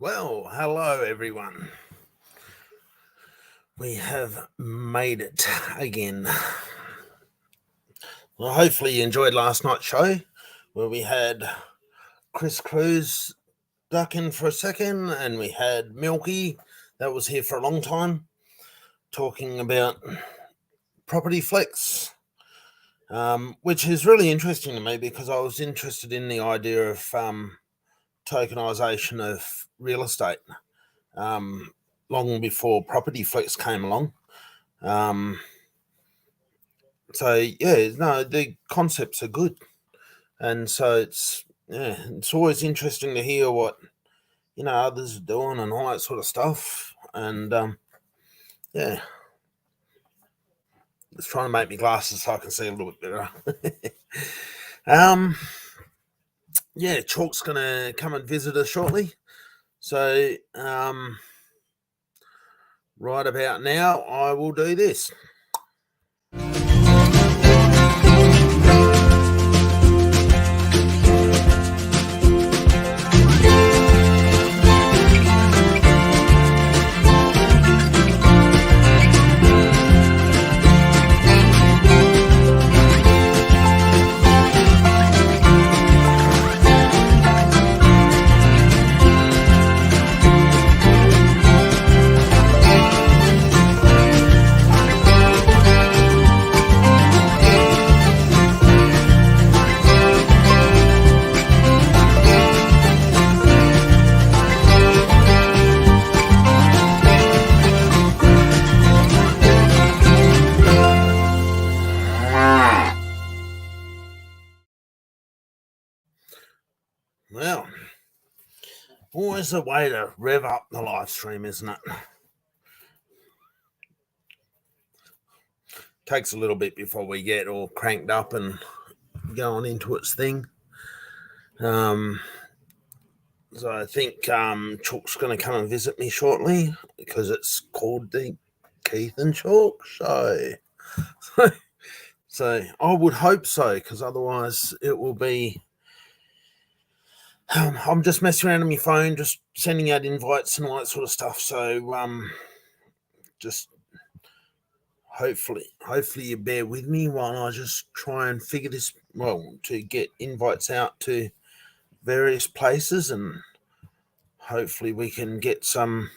Well, hello everyone. We have made it again. Well, hopefully you enjoyed last night's show where we had Chris Cruz duck in for a second and we had Milky that was here for a long time talking about property flex, which is really interesting to me because I was interested in the idea of tokenization of real estate long before property flex came along. The concepts are good, and so it's always interesting to hear what others are doing and all that sort of stuff. And it's trying to make me glasses so I can see a little bit better. Chalk's gonna come and visit us shortly, so right about now I will do this. Well, always a way to rev up the live stream, isn't it? Takes a little bit before we get all cranked up and going into its thing. So I think Chalk's going to come and visit me shortly because it's called the Keith and Chalk Show. So I would hope so, because otherwise it will be... I'm just messing around on my phone, just sending out invites and all that sort of stuff. So just hopefully you bear with me while I just try and figure this, to get invites out to various places, and hopefully we can get some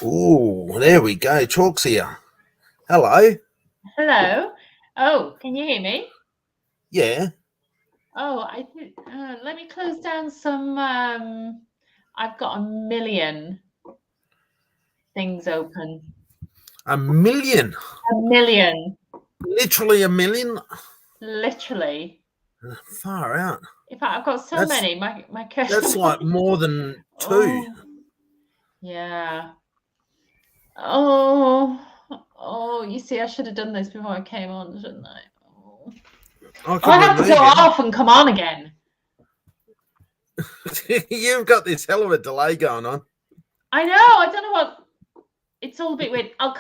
there we go. Chalk's here. Hello. Hello. Oh, can you hear me? Yeah. Oh, I think let me close down some. I've got a million things open. A million? A million. Literally a million? Literally. Far out. In fact, I've got so many. My cursor. That's like more than two. Oh, yeah. Oh, you see, I should have done this before I came on, shouldn't I? I have to go off and come on again. You've got this hell of a delay going on. I know. I don't know what. It's all a bit weird. I'll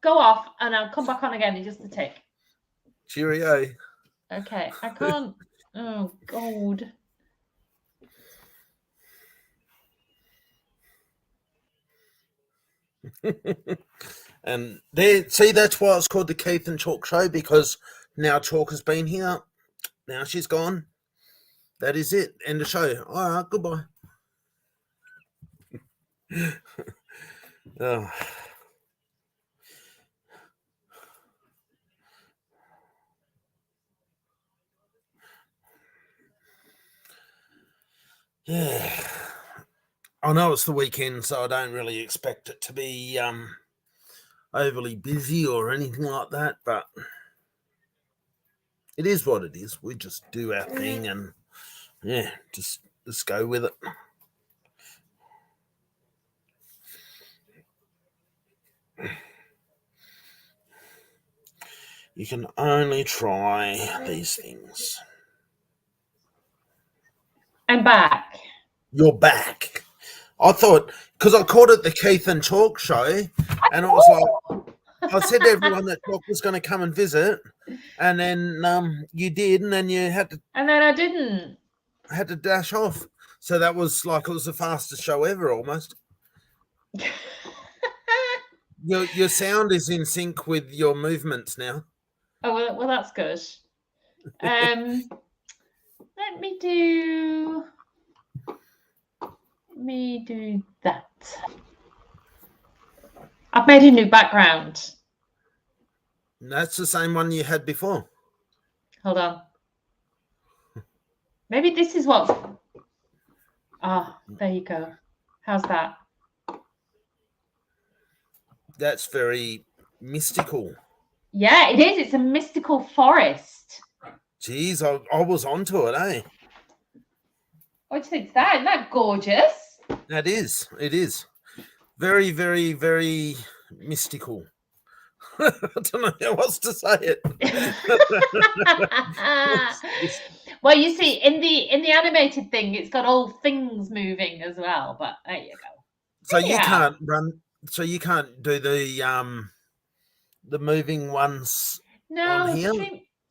go off and I'll come back on again in just a tick. Cheerio. Okay. I can't. Oh God. And there, see, that's why it's called the Keith and Chalk Show, because now Chalk has been here. Now she's gone. That is it. End of show. All right, goodbye. Oh. Yeah. I know it's the weekend, so I don't really expect it to be overly busy or anything like that, but it is what it is. We just do our thing and just go with it. You can only try these things. I'm back. You're back. I thought, because I called it the Keith and Chalk Show, and I was like, I said to everyone that Doc was going to come and visit, and then you did, and then you had And then I didn't. to dash off. So that was like, it was the fastest show ever, almost. Your sound is in sync with your movements now. Oh, well, that's good. Let me do that. I've made a new background. That's the same one you had before. Hold on. Maybe this is what. Ah, there you go. How's that? That's very mystical. Yeah, it is. It's a mystical forest. Jeez, I was onto it, eh? What do you think of that? Isn't that gorgeous? That is. It is. Very, very, very mystical. I don't know how else to say it. Well, you see, in the animated thing, it's got all things moving as well. But there you go. So you can't run. So you can't do the moving ones. No, on here?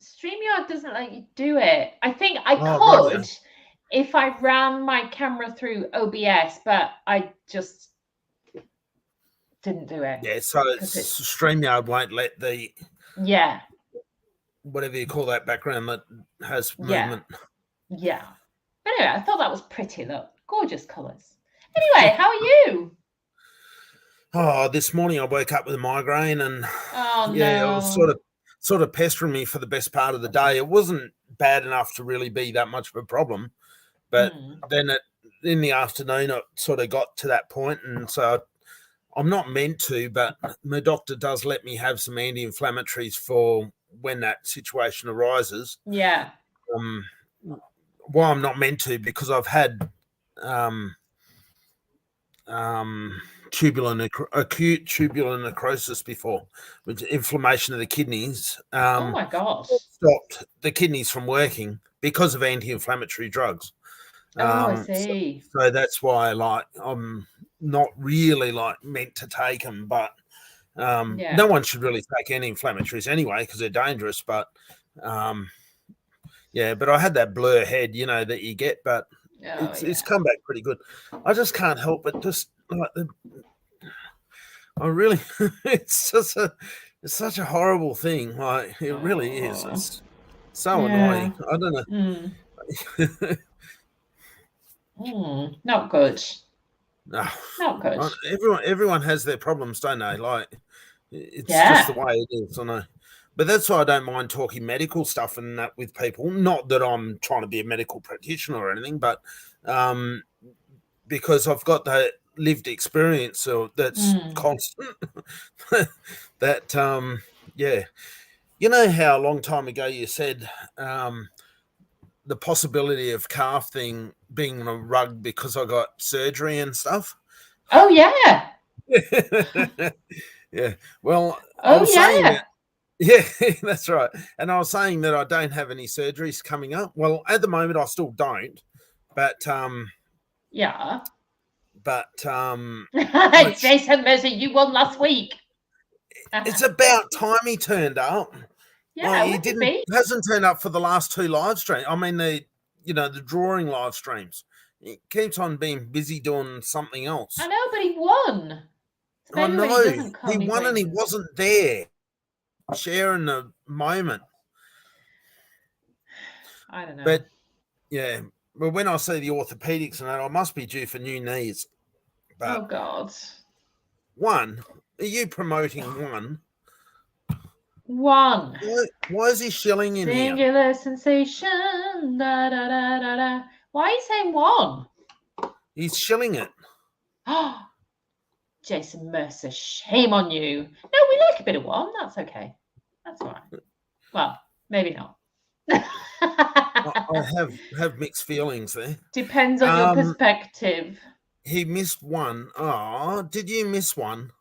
Streamyard doesn't let you do it. I think I Oh, could if I ran my camera through OBS, but I just didn't do it. Yeah, so Streamyard won't let the whatever you call that background that has movement. Yeah. But anyway, I thought that was pretty. Look, gorgeous colours. Anyway, how are you? Oh, this morning I woke up with a migraine, and it was sort of pestering me for the best part of the day. It wasn't bad enough to really be that much of a problem, but then in the afternoon it sort of got to that point, and so I'm not meant to, but my doctor does let me have some anti-inflammatories for when that situation arises. Yeah. Why I'm not meant to, because I've had acute tubular necrosis before, which is inflammation of the kidneys. Oh my gosh. Stopped the kidneys from working because of anti-inflammatory drugs. I see. So that's why, like, I'm not really meant to take them, but no one should really take anti-inflammatories anyway because they're dangerous. But but I had that blur head, that you get, but it's come back pretty good. I just can't help it. Just like I really, it's such a horrible thing. Like, it really is. It's so annoying. I don't know. Not good. No, not good. Everyone has their problems, don't they? Like, it's just the way it is. I know. But that's why I don't mind talking medical stuff and that with people. Not that I'm trying to be a medical practitioner or anything, but because I've got the lived experience that's constant. That you know how a long time ago you said the possibility of calf thing being on a rug because I got surgery and stuff. Oh yeah. Yeah. Well, I was saying that. Yeah, that's right. And I was saying that I don't have any surgeries coming up. Well, at the moment I still don't, but Jason Mercer, you won last week. It's about time he turned up. Yeah, he hasn't turned up for the last two live streams. I mean, the drawing live streams. He keeps on being busy doing something else. I know, but he won. So I know. He won and he wasn't there, sharing the moment. I don't know. But yeah, well, when I see the orthopedics and that, I must be due for new knees. But oh God. One, are you promoting one? One. Why is he shilling in here? Singular sensation. Da, da, da, da, da. Why are you saying one? He's shilling it. Oh, Jason Mercer, shame on you. No, we like a bit of one. That's okay. That's all right. Well, maybe not. I have mixed feelings there. Depends on your perspective. He missed one. Oh, did you miss one?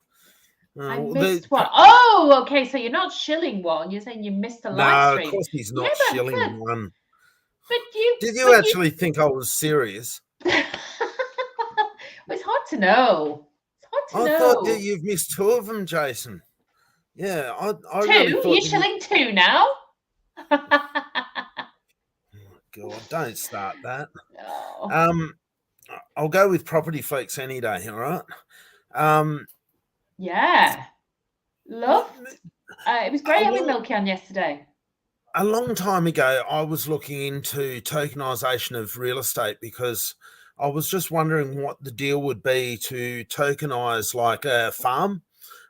I missed one. Oh, okay. So you're not shilling one. You're saying you missed a live stream. No, of course he's not shilling one. But did you actually think I was serious? Well, it's hard to know. It's hard to know. I thought that you've missed two of them, Jason. Yeah, I Two? really thought. You're shilling two now? God, don't start that. Oh. I'll go with Property Flex any day. All right. Yeah. Loved. It was great having Milky on yesterday. A long time ago, I was looking into tokenization of real estate because I was just wondering what the deal would be to tokenize like a farm,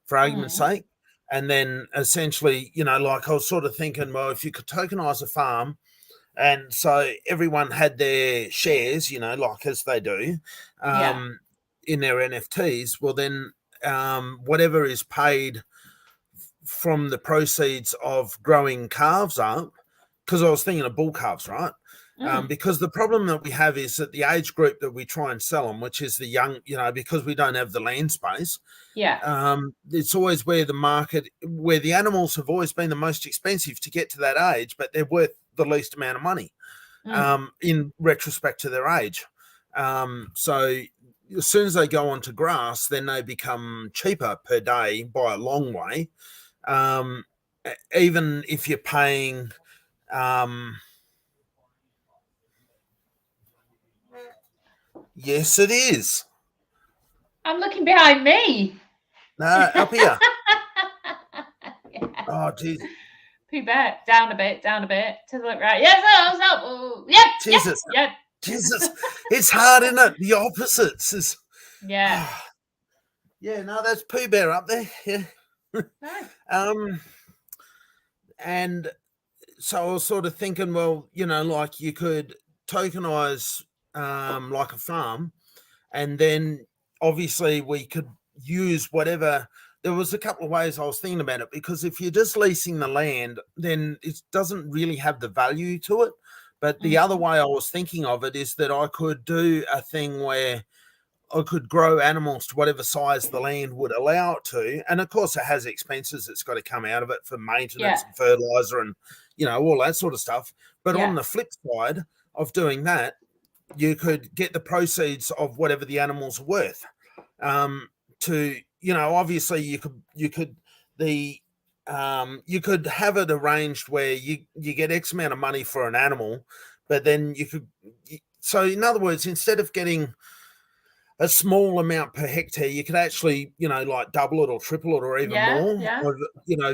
for argument's sake. And then essentially, like I was sort of thinking, well, if you could tokenize a farm, and so everyone had their shares, like as they do, in their NFTs, well, then whatever is paid from the proceeds of growing calves up, because I was thinking of bull calves, right? Because the problem that we have is that the age group that we try and sell them, which is the young, because we don't have the land space. It's always where the animals have always been the most expensive to get to that age, but they're worth the least amount of money in retrospect to their age. So as soon as they go onto grass, then they become cheaper per day by a long way. Even if you're paying yes, it is. I'm looking behind me. No, up here. Oh, geez. Pooh Bear, down a bit, to the right. Yes, oh, yep, Jesus. Yep. Jesus. It's hard, isn't it? The opposites is. Yeah. Yeah, no, that's Pooh Bear up there. Yeah. Nice. And so I was sort of thinking, well, like you could tokenize like a farm, and then obviously we could use whatever. There was a couple of ways I was thinking about it, because if you're just leasing the land, then it doesn't really have the value to it. But the other way I was thinking of it is that I could do a thing where I could grow animals to whatever size the land would allow it to. And of course, it has expenses that's got to come out of it for maintenance and fertilizer and, all that sort of stuff. But on the flip side of doing that, you could get the proceeds of whatever the animals are worth. Obviously you could have it arranged where you get X amount of money for an animal, but then so in other words, instead of getting a small amount per hectare, you could actually, like double it or triple it or even more,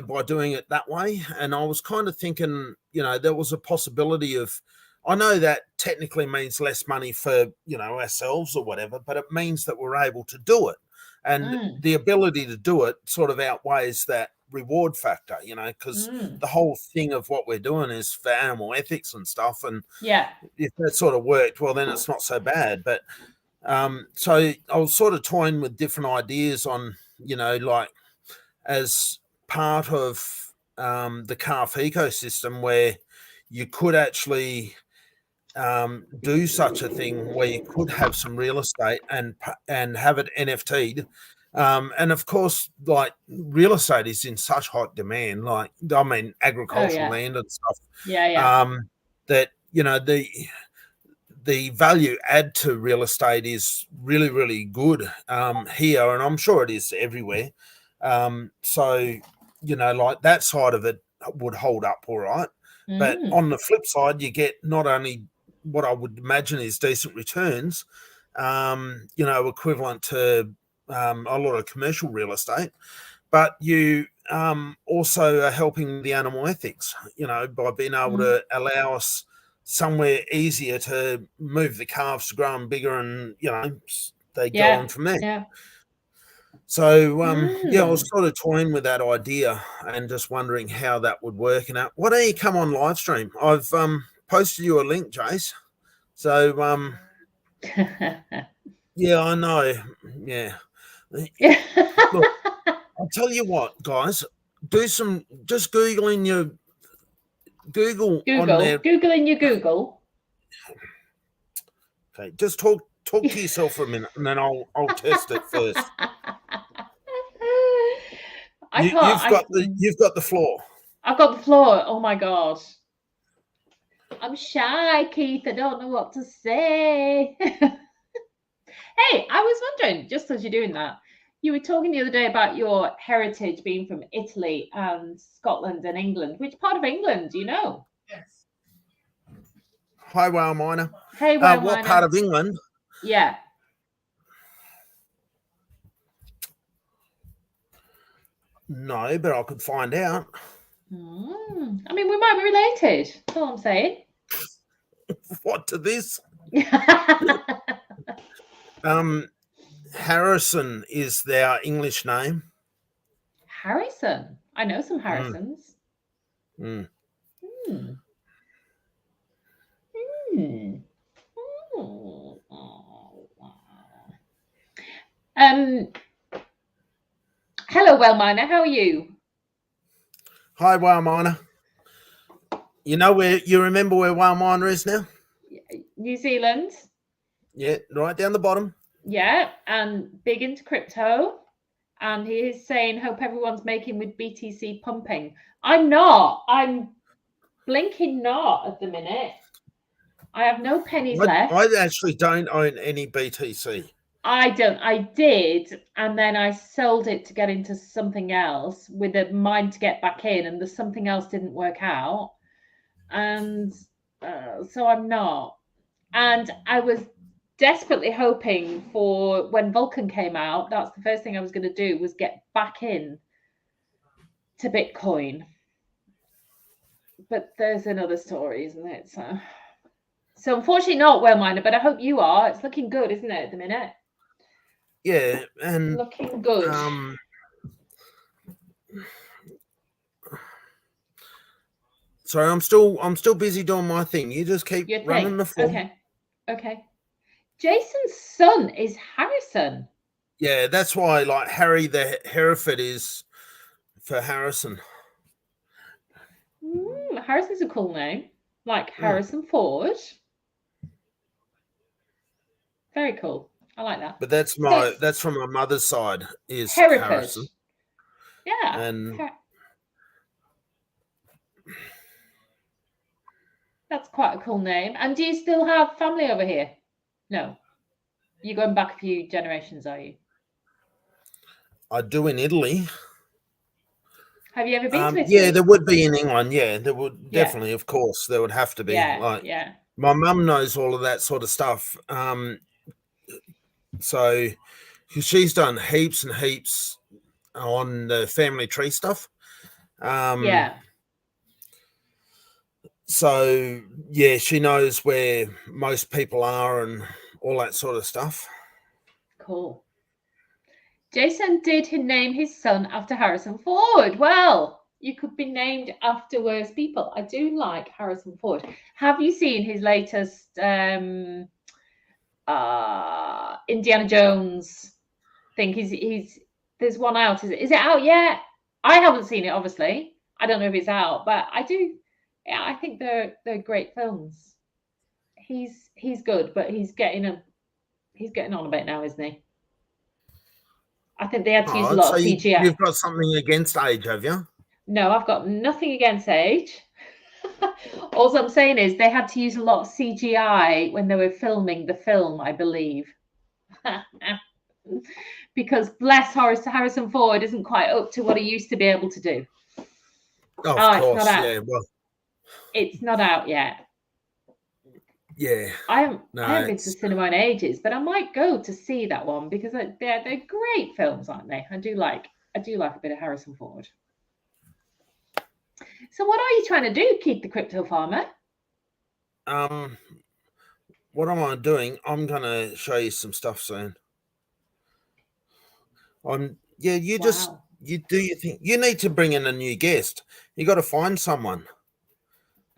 by doing it that way. And I was kind of thinking, there was a possibility of, I know that technically means less money for, ourselves or whatever, but it means that we're able to do it. And the ability to do it sort of outweighs that reward factor, because the whole thing of what we're doing is for animal ethics and stuff. And if that sort of worked, well, then it's not so bad. But so I was sort of toying with different ideas on, like as part of the calf ecosystem, where you could actually do such a thing where you could have some real estate and have it NFT'd. And of course, like real estate is in such hot demand, like, agricultural land and stuff. That, the value add to real estate is really, really good here, and I'm sure it is everywhere. So, like that side of it would hold up all right. But on the flip side, you get not only what I would imagine is decent returns, equivalent to a lot of commercial real estate, but you also are helping the animal ethics, by being able to allow us somewhere easier to move the calves to grow them bigger, and they go on from there. So I was sort of toying with that idea and just wondering how that would work. And why don't you come on live stream? I've posted you a link, Jace. So yeah, I know. Yeah. Look, I'll tell you what, guys. Just Googling your Google on there. Googling your Google. Okay, just talk to yourself for a minute, and then I'll test it first. You've got the floor. I've got the floor. Oh my god. I'm shy, Keith. I don't know what to say. Hey, I was wondering, just as you're doing that, You were talking the other day about your heritage being from Italy and Scotland and England. Which part of England do you know? Yes. Hi, Whale Miner. Hey, Whale What Miner. part of England? Yeah. No, but I could find out. I mean, we might be related. That's all I'm saying. What to this? Harrison is their English name. Harrison. I know some Harrisons. Hello, Whale Miner. How are you? Hi, Whale Miner. You know you remember where Whale Miner is now? New Zealand. Yeah, right down the bottom. Yeah, and big into crypto. And he is saying, hope everyone's making with BTC pumping. I'm not. I'm blinking not at the minute. I have no pennies left. I actually don't own any BTC. I don't. I did, and then I sold it to get into something else with a mind to get back in, and the something else didn't work out. And so I'm not. And I was desperately hoping for when Vulcan came out, that's the first thing I was going to do was get back in to Bitcoin. But there's another story, isn't it? So unfortunately not, Whale Miner, but I hope you are. It's looking good, isn't it, at the minute? Yeah, and looking good. Sorry, I'm still busy doing my thing. You just keep running the form. Okay. Jason's son is Harrison. Yeah, that's why, like, Harry the Hereford is for Harrison. Harrison's a cool name, like Harrison Ford. Very cool. I like that. But that's from my mother's side is Hereford. Harrison. Yeah. And that's quite a cool name. And do you still have family over here? No. You're going back a few generations, are you? I do in Italy. Have you ever been to Italy? Yeah, there would be in England. Yeah, there would definitely, of course, there would have to be. Yeah. My mum knows all of that sort of stuff. So she's done heaps and heaps on the family tree stuff. So yeah, she knows where most people are and all that sort of stuff. Cool. Jason did name his son after Harrison Ford. Well, you could be named after worse people. I do like Harrison Ford. Have you seen his latest Indiana Jones thing? There's one out. Is it out yet? I haven't seen it, obviously. I don't know if it's out, but I do. Yeah, I think they're great films. He's good, but he's getting on a bit now, isn't he? I think they had to use a lot of CGI. You've got something against age, have you? No, I've got nothing against age. All I'm saying is they had to use a lot of CGI when they were filming the film, I believe. Because bless Harrison Ford isn't quite up to what he used to be able to do. Of course, yeah. Well, it's not out yet. Yeah, I haven't been to cinema in ages, but I might go to see that one because they're great films, aren't they? I do like a bit of Harrison Ford. So what are you trying to do, Keith the Crypto Farmer? What am I doing? I'm gonna show you some stuff soon. You do your thing. You need to bring in a new guest. You got to find someone.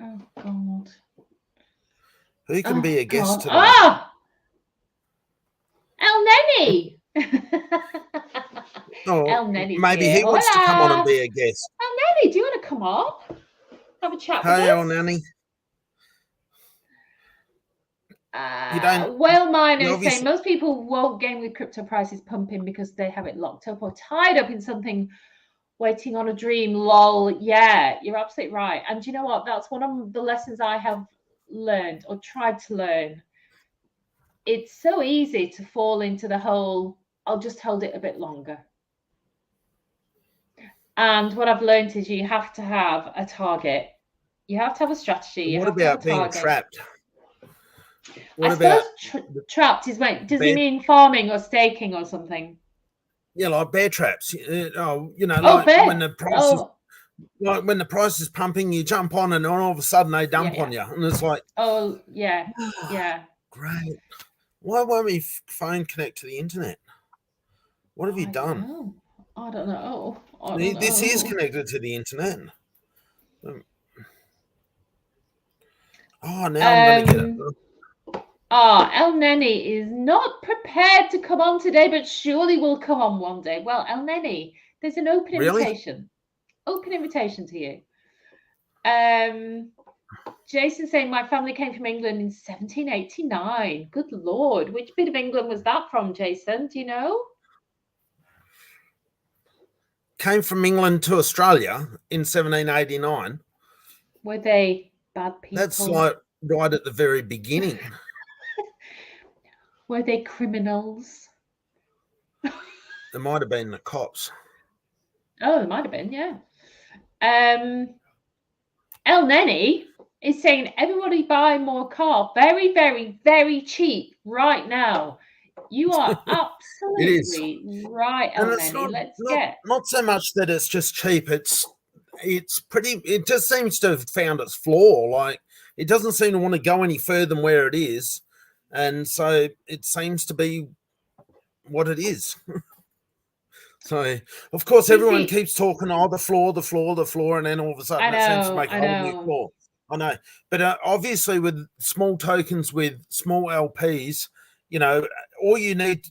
Oh God. Who can be a guest today? El Nenny. El Nenny's maybe here. He wants to come on and be a guest. El Nenny, do you want to come up? Have a chat with us? Hey, El Nenny. Whale Miner is saying most people won't gain with crypto prices pumping because they have it locked up or tied up in something waiting on a dream. Lol. Yeah, you're absolutely right. And you know what? That's one of the lessons I have learned or tried to learn. It's so easy to fall into the whole I'll just hold it a bit longer. And what I've learned is you have to have a target. You have to have a strategy. You What have to have about a being target. trapped? I suppose trapped is when, does he mean farming or staking or something? Yeah, like bear traps. When the price is like when the price is pumping, you jump on and all of a sudden they dump on you, and it's like, oh yeah, great. Why won't my phone connect to the internet? What have you done? I don't know. This is connected to the internet. Oh, now I'm going to get it. El Neni is not prepared to come on today, but surely will come on one day. Well, El Neni, there's an open invitation. Open invitation to you. Jason saying my family came from England in 1789. Good Lord. Which bit of England was that from, Jason? Do you know? Came from England to Australia in 1789. Were they bad people? That's like right at the very beginning. Were they criminals? There might have been the cops. Oh, there might have been, yeah. El Neni is saying everybody buy more car very, very, very cheap right now. You are absolutely right, El Neni. Not so much that it's just cheap. It's pretty. It just seems to have found its floor. Like it doesn't seem to want to go any further than where it is, and so it seems to be what it is. So, of course, everyone keeps talking, the floor, and then all of a sudden it seems to make a whole new floor. I know. But obviously with small tokens, with small LPs, all you need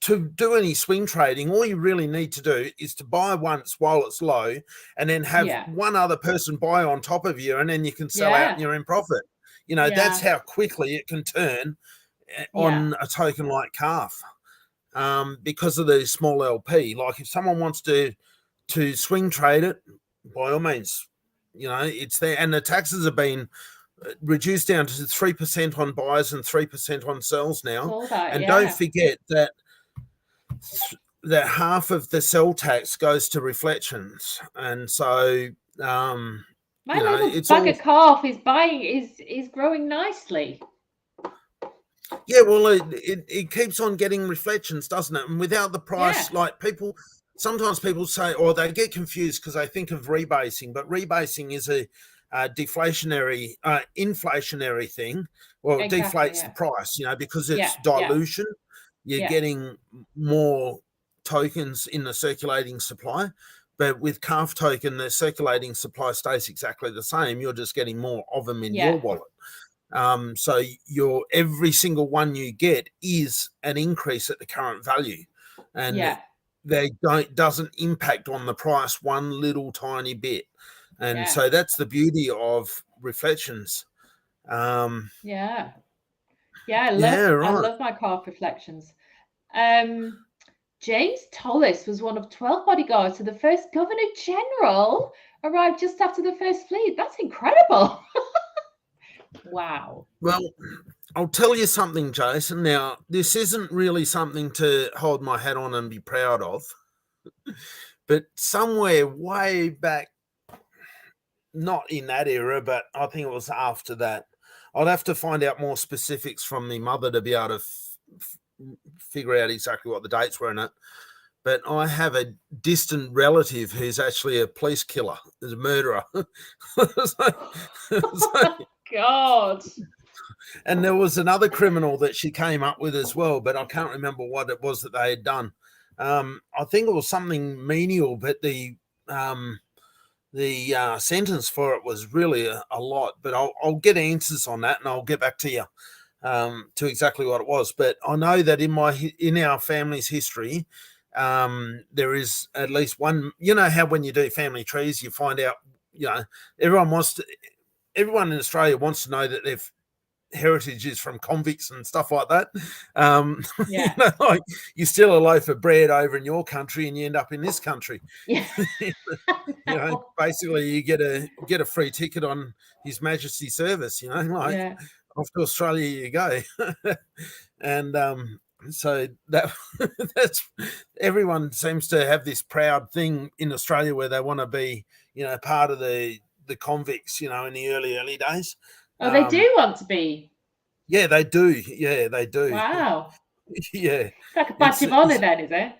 to do any swing trading, all you really need to do is to buy once while it's low and then have one other person buy on top of you, and then you can sell out and you're in profit. That's how quickly it can turn on a token like CAF. Because of the small LP. Like if someone wants to swing trade it, by all means, it's there. And the taxes have been reduced down to 3% on buys and 3% on sells now. Don't forget that half of the sell tax goes to reflections. And so my little bag of calf is growing nicely. Yeah, well, it keeps on getting reflections, doesn't it? And without the price, like sometimes people say, or they get confused because they think of rebasing, but rebasing is a deflationary, inflationary thing. Well, it deflates the price, because it's dilution. You're getting more tokens in the circulating supply. But with CAF token, the circulating supply stays exactly the same. You're just getting more of them in your wallet. So every single one you get is an increase at the current value, and doesn't impact on the price one little tiny bit, and so that's the beauty of reflections. I love my CAF reflections. James Tollis was one of 12 bodyguards to the first Governor General, arrived just after the first fleet. That's incredible. Wow. Well, I'll tell you something, Jason. Now, this isn't really something to hold my hat on and be proud of, but somewhere way back, not in that era, but I think it was after that. I'd have to find out more specifics from my mother to be able to figure out exactly what the dates were in it. But I have a distant relative who's actually a police killer, is a murderer. God. And there was another criminal that she came up with as well, but I can't remember what it was that they had done. I think it was something menial, but the sentence for it was really a lot. But I'll get answers on that, and I'll get back to you to exactly what it was. But I know that in our family's history, there is at least one. You know how when you do family trees, you find out. Everyone in Australia wants to know that their heritage is from convicts and stuff like that. Like you steal a loaf of bread over in your country and you end up in this country. Basically you get a free ticket on His Majesty's service. Off to Australia you go. And So that's everyone seems to have this proud thing in Australia where they want to be, part of the convicts, in the early days. Oh, they do want to be. Yeah, they do. Yeah, they do. Wow. Yeah. It's like a badge of honor then, is it?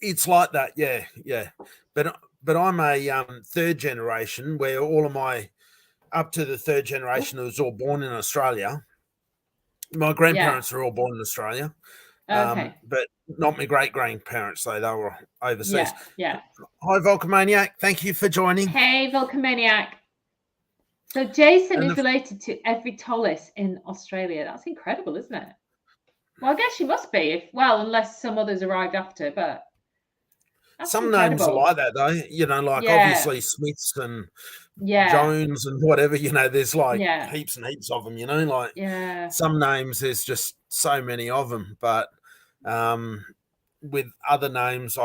It's like that. Yeah, yeah. But I'm a third generation where all of my up to the third generation was all born in Australia. My grandparents are all born in Australia. Okay. But not my great-grandparents, though. They were overseas. Yeah. Hi, Volcomaniac. Thank you for joining. Hey, Volcomaniac. So Jason is related to every Tollis in Australia. That's incredible, isn't it? Well, I guess she must be, unless some others arrived after, but that's some incredible. Names are like that, though. Obviously Smiths and Jones and whatever, there's heaps and heaps of them, some names, there's just so many of them. But with other names,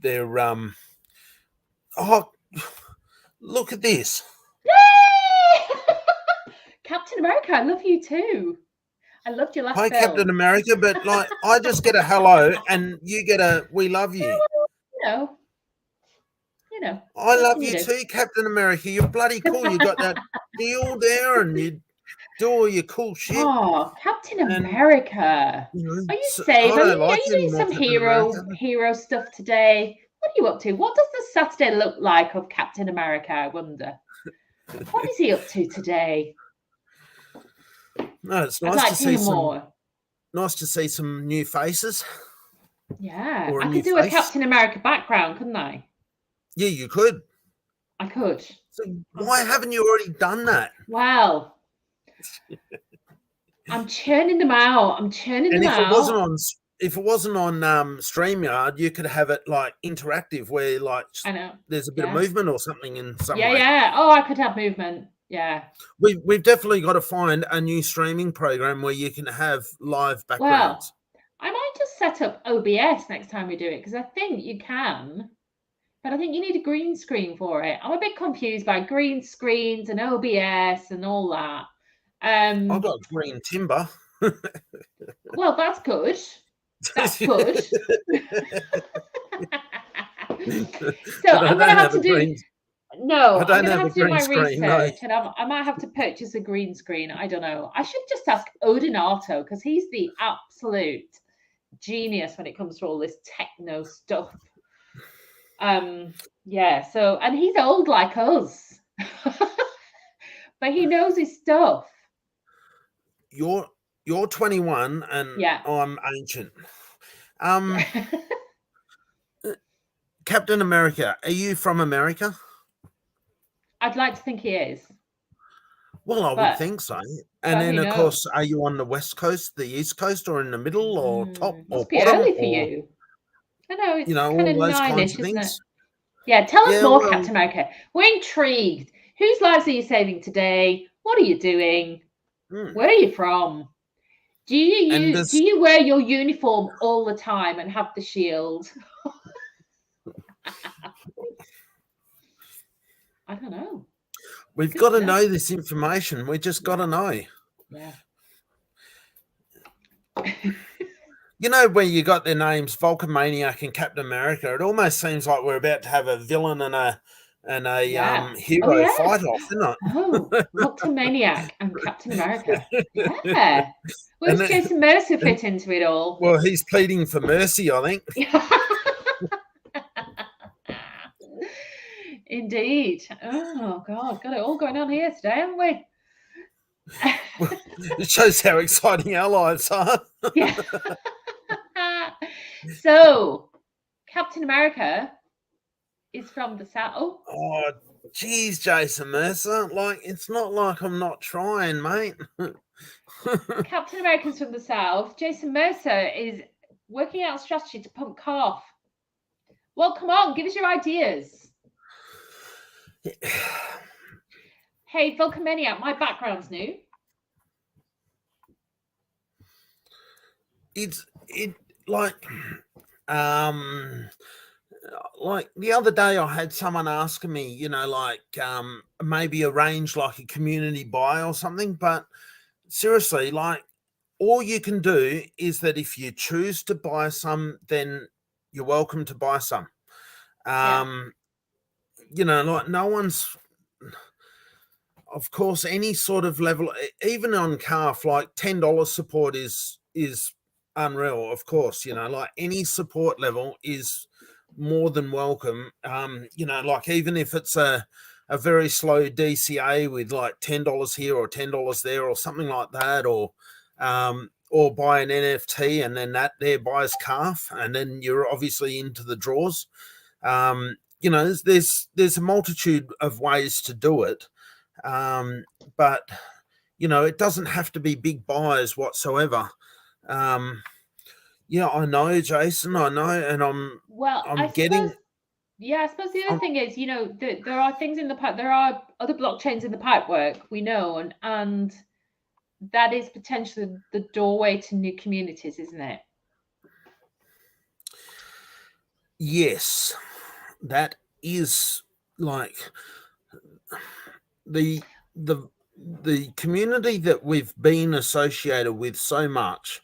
they're look at this. Yay! Captain America, I love you too. I loved your last Hi, film. Captain America, but I just get a hello and you get a we love you. You know. I love you too, Captain America. You're bloody cool. You got that deal there and you do all your cool shit. Oh, Captain America. Are you safe? Are you doing some hero stuff today? What are you up to? What does the Saturday look like of Captain America, I wonder? What is he up to today? No, it's nice to see more. Nice to see some new faces. Yeah, I could do a Captain America background, couldn't I? Yeah, you could. I could. So why haven't you already done that? Well, I'm churning them out. If it wasn't on Streamyard, you could have it interactive, where I know there's a bit of movement or something in some way. Yeah. Oh, I could have movement. Yeah. We've definitely got to find a new streaming program where you can have live backgrounds. Well, I might just set up OBS next time we do it, because I think you can, but I think you need a green screen for it. I'm a bit confused by green screens and OBS and all that. I've got green timber. Well, that's good. That's good. So I'm going to have to do... No, I'm going to have to do my research, and I might have to purchase a green screen. I don't know. I should just ask Odinato, because he's the absolute genius when it comes to all this techno stuff. Yeah. So, and he's old like us, but he knows his stuff. You're 21, and I'm ancient. Captain America, are you from America? I'd like to think he is. Well, I would think so. And then, of course, are you on the West Coast, the East Coast, or in the middle, or top, or must be bottom? Early for you. I know, it's all kind of those 9-ish, kinds of isn't things. it? Yeah, tell us more, Captain America. We're intrigued. Whose lives are you saving today? What are you doing? Where are you from? Do you wear your uniform all the time and have the shield? I don't know. We've got to know this information. We just got to know. Yeah. Where you got their names, Volcomaniac and Captain America, it almost seems like we're about to have a villain and a hero fight off, isn't it? Oh, Volcomaniac and Captain America. Yeah. Where's Jason Mercer fit into it all? Well, he's pleading for mercy, I think. Indeed. Oh, God. Got it all going on here today, haven't we? It shows how exciting our lives are. Yeah. So, Captain America is from the South. Oh, geez, Jason Mercer. It's not like I'm not trying, mate. Captain America's from the South. Jason Mercer is working out a strategy to pump calf. Well, come on, give us your ideas. Hey, Volcomaniac, my background's new. Like the other day I had someone asking me, maybe arrange like a community buy or something, but seriously, all you can do is that if you choose to buy some, then you're welcome to buy some. You know, like no one's, of course, any sort of level, even on CAF, like $10 support is unreal. Of course, you know, like any support level is more than welcome. You know, like even if it's a very slow DCA with like $10 here or $10 there or something like that, or buy an NFT and then that there buys CAF, and then you're obviously into the draws. You know, there's a multitude of ways to do it. But you know, it doesn't have to be big buys whatsoever. Yeah, I know, Jason, I know, and I'm getting. Yeah, I suppose the other thing is, you know, there are things in the pipe. There are other blockchains in the pipework, we know, and that is potentially the doorway to new communities, isn't it? Yes, that is like the community that we've been associated with so much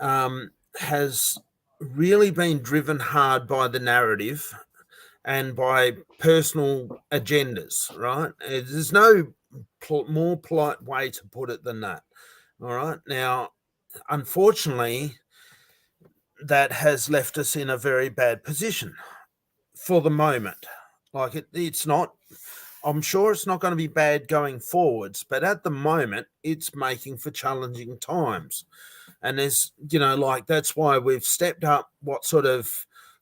has really been driven hard by the narrative and by personal agendas, right? There's no more polite way to put it than that. All right. Now, unfortunately, that has left us in a very bad position for the moment. Like it's not, I'm sure it's not going to be bad going forwards, but at the moment, it's making for challenging times. And there's, you know, like that's why we've stepped up what sort of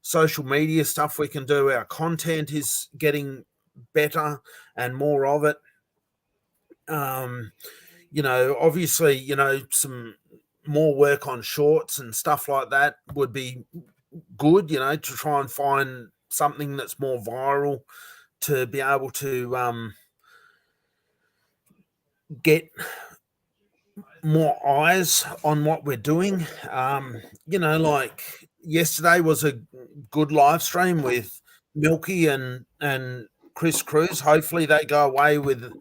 social media stuff we can do. Our content is getting better and more of it. You know, obviously, you know, some more work on shorts and stuff like that would be good, you know, to try and find something that's more viral to be able to get more eyes on what we're doing. You know, like yesterday was a good live stream with Milky and Chris Cruz. Hopefully they go away with,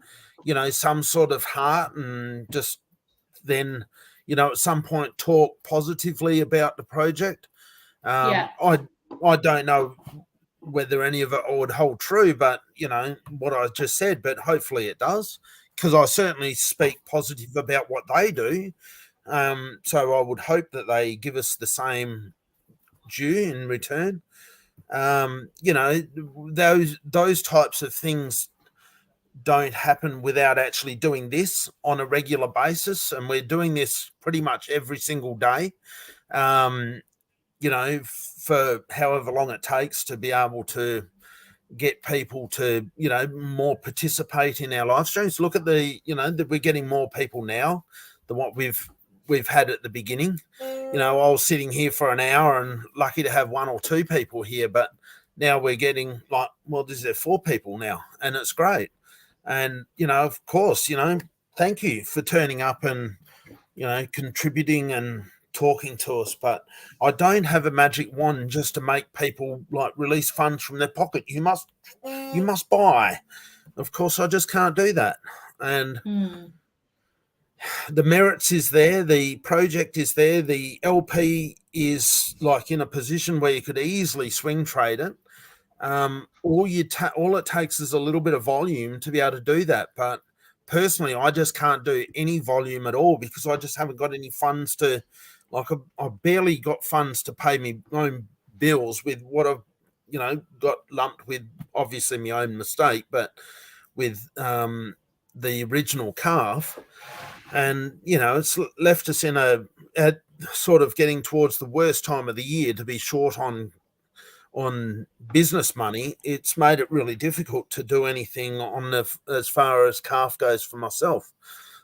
you know, some sort of heart and just then, you know, at some point talk positively about the project. I don't know whether any of it would hold true, but you know what I just said, but hopefully it does, because I certainly speak positive about what they do. So I would hope that they give us the same due in return. You know, those types of things don't happen without actually doing this on a regular basis, and we're doing this pretty much every single day. You know, for however long it takes to be able to get people to, you know, more participate in our live streams. Look at the, you know, that we're getting more people now than what we've had at the beginning. You know, I was sitting here for an hour and lucky to have one or two people here, but now we're getting like, well, there's 4 people now, and it's great. And you know, of course, you know, thank you for turning up and, you know, contributing and talking to us, but I don't have a magic wand just to make people like release funds from their pocket. You must buy. Of course, I just can't do that. And the merits is there, the project is there, the LP is like in a position where you could easily swing trade it. All it takes is a little bit of volume to be able to do that. But personally, I just can't do any volume at all because I just haven't got any funds to, like, I barely got funds to pay me own bills with what I've, you know, got lumped with, obviously my own mistake, but with the original calf. And, you know, it's left us in at sort of getting towards the worst time of the year to be short on business money. It's made it really difficult to do anything on as far as calf goes for myself.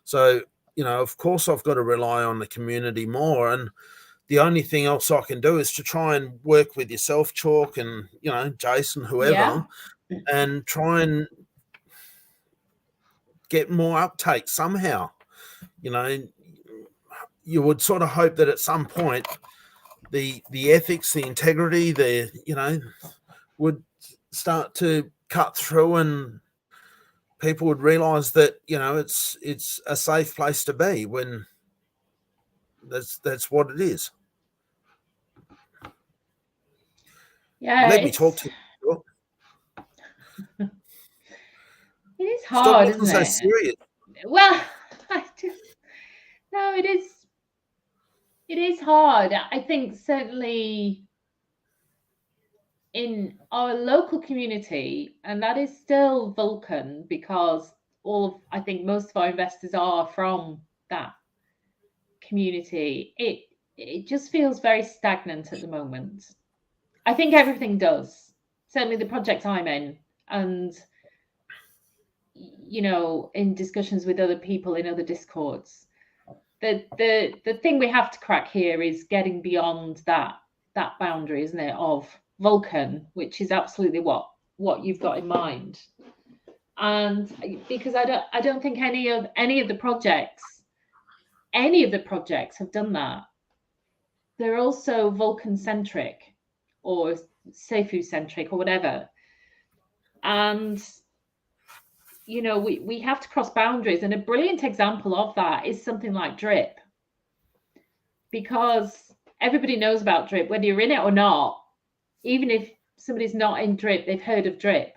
So, you know, of course I've got to rely on the community more, and the only thing else I can do is to try and work with yourself, Chalk, and, you know, Jason, whoever, and try and get more uptake somehow. You know, you would sort of hope that at some point the ethics, the integrity, the, you know, would start to cut through and people would realize that, you know, it's a safe place to be when that's what it is. Yeah, Let me talk to you. it is Stop hard, looking isn't so it? serious. Well, no, it is. It is hard. I think certainly in our local community, and that is still Vulcan, because I think most of our investors are from that community. It just feels very stagnant at the moment. I think everything does. Certainly the project I'm in, and in discussions with other people in other discords. The thing we have to crack here is getting beyond that boundary, isn't it, of Vulcan, which is absolutely what you've got in mind. And because I don't think any of the projects have done that. They're also Vulcan centric or Seifu centric or whatever. And we have to cross boundaries, and a brilliant example of that is something like Drip, because everybody knows about Drip, whether you're in it or not. Even if somebody's not in Drip, they've heard of Drip.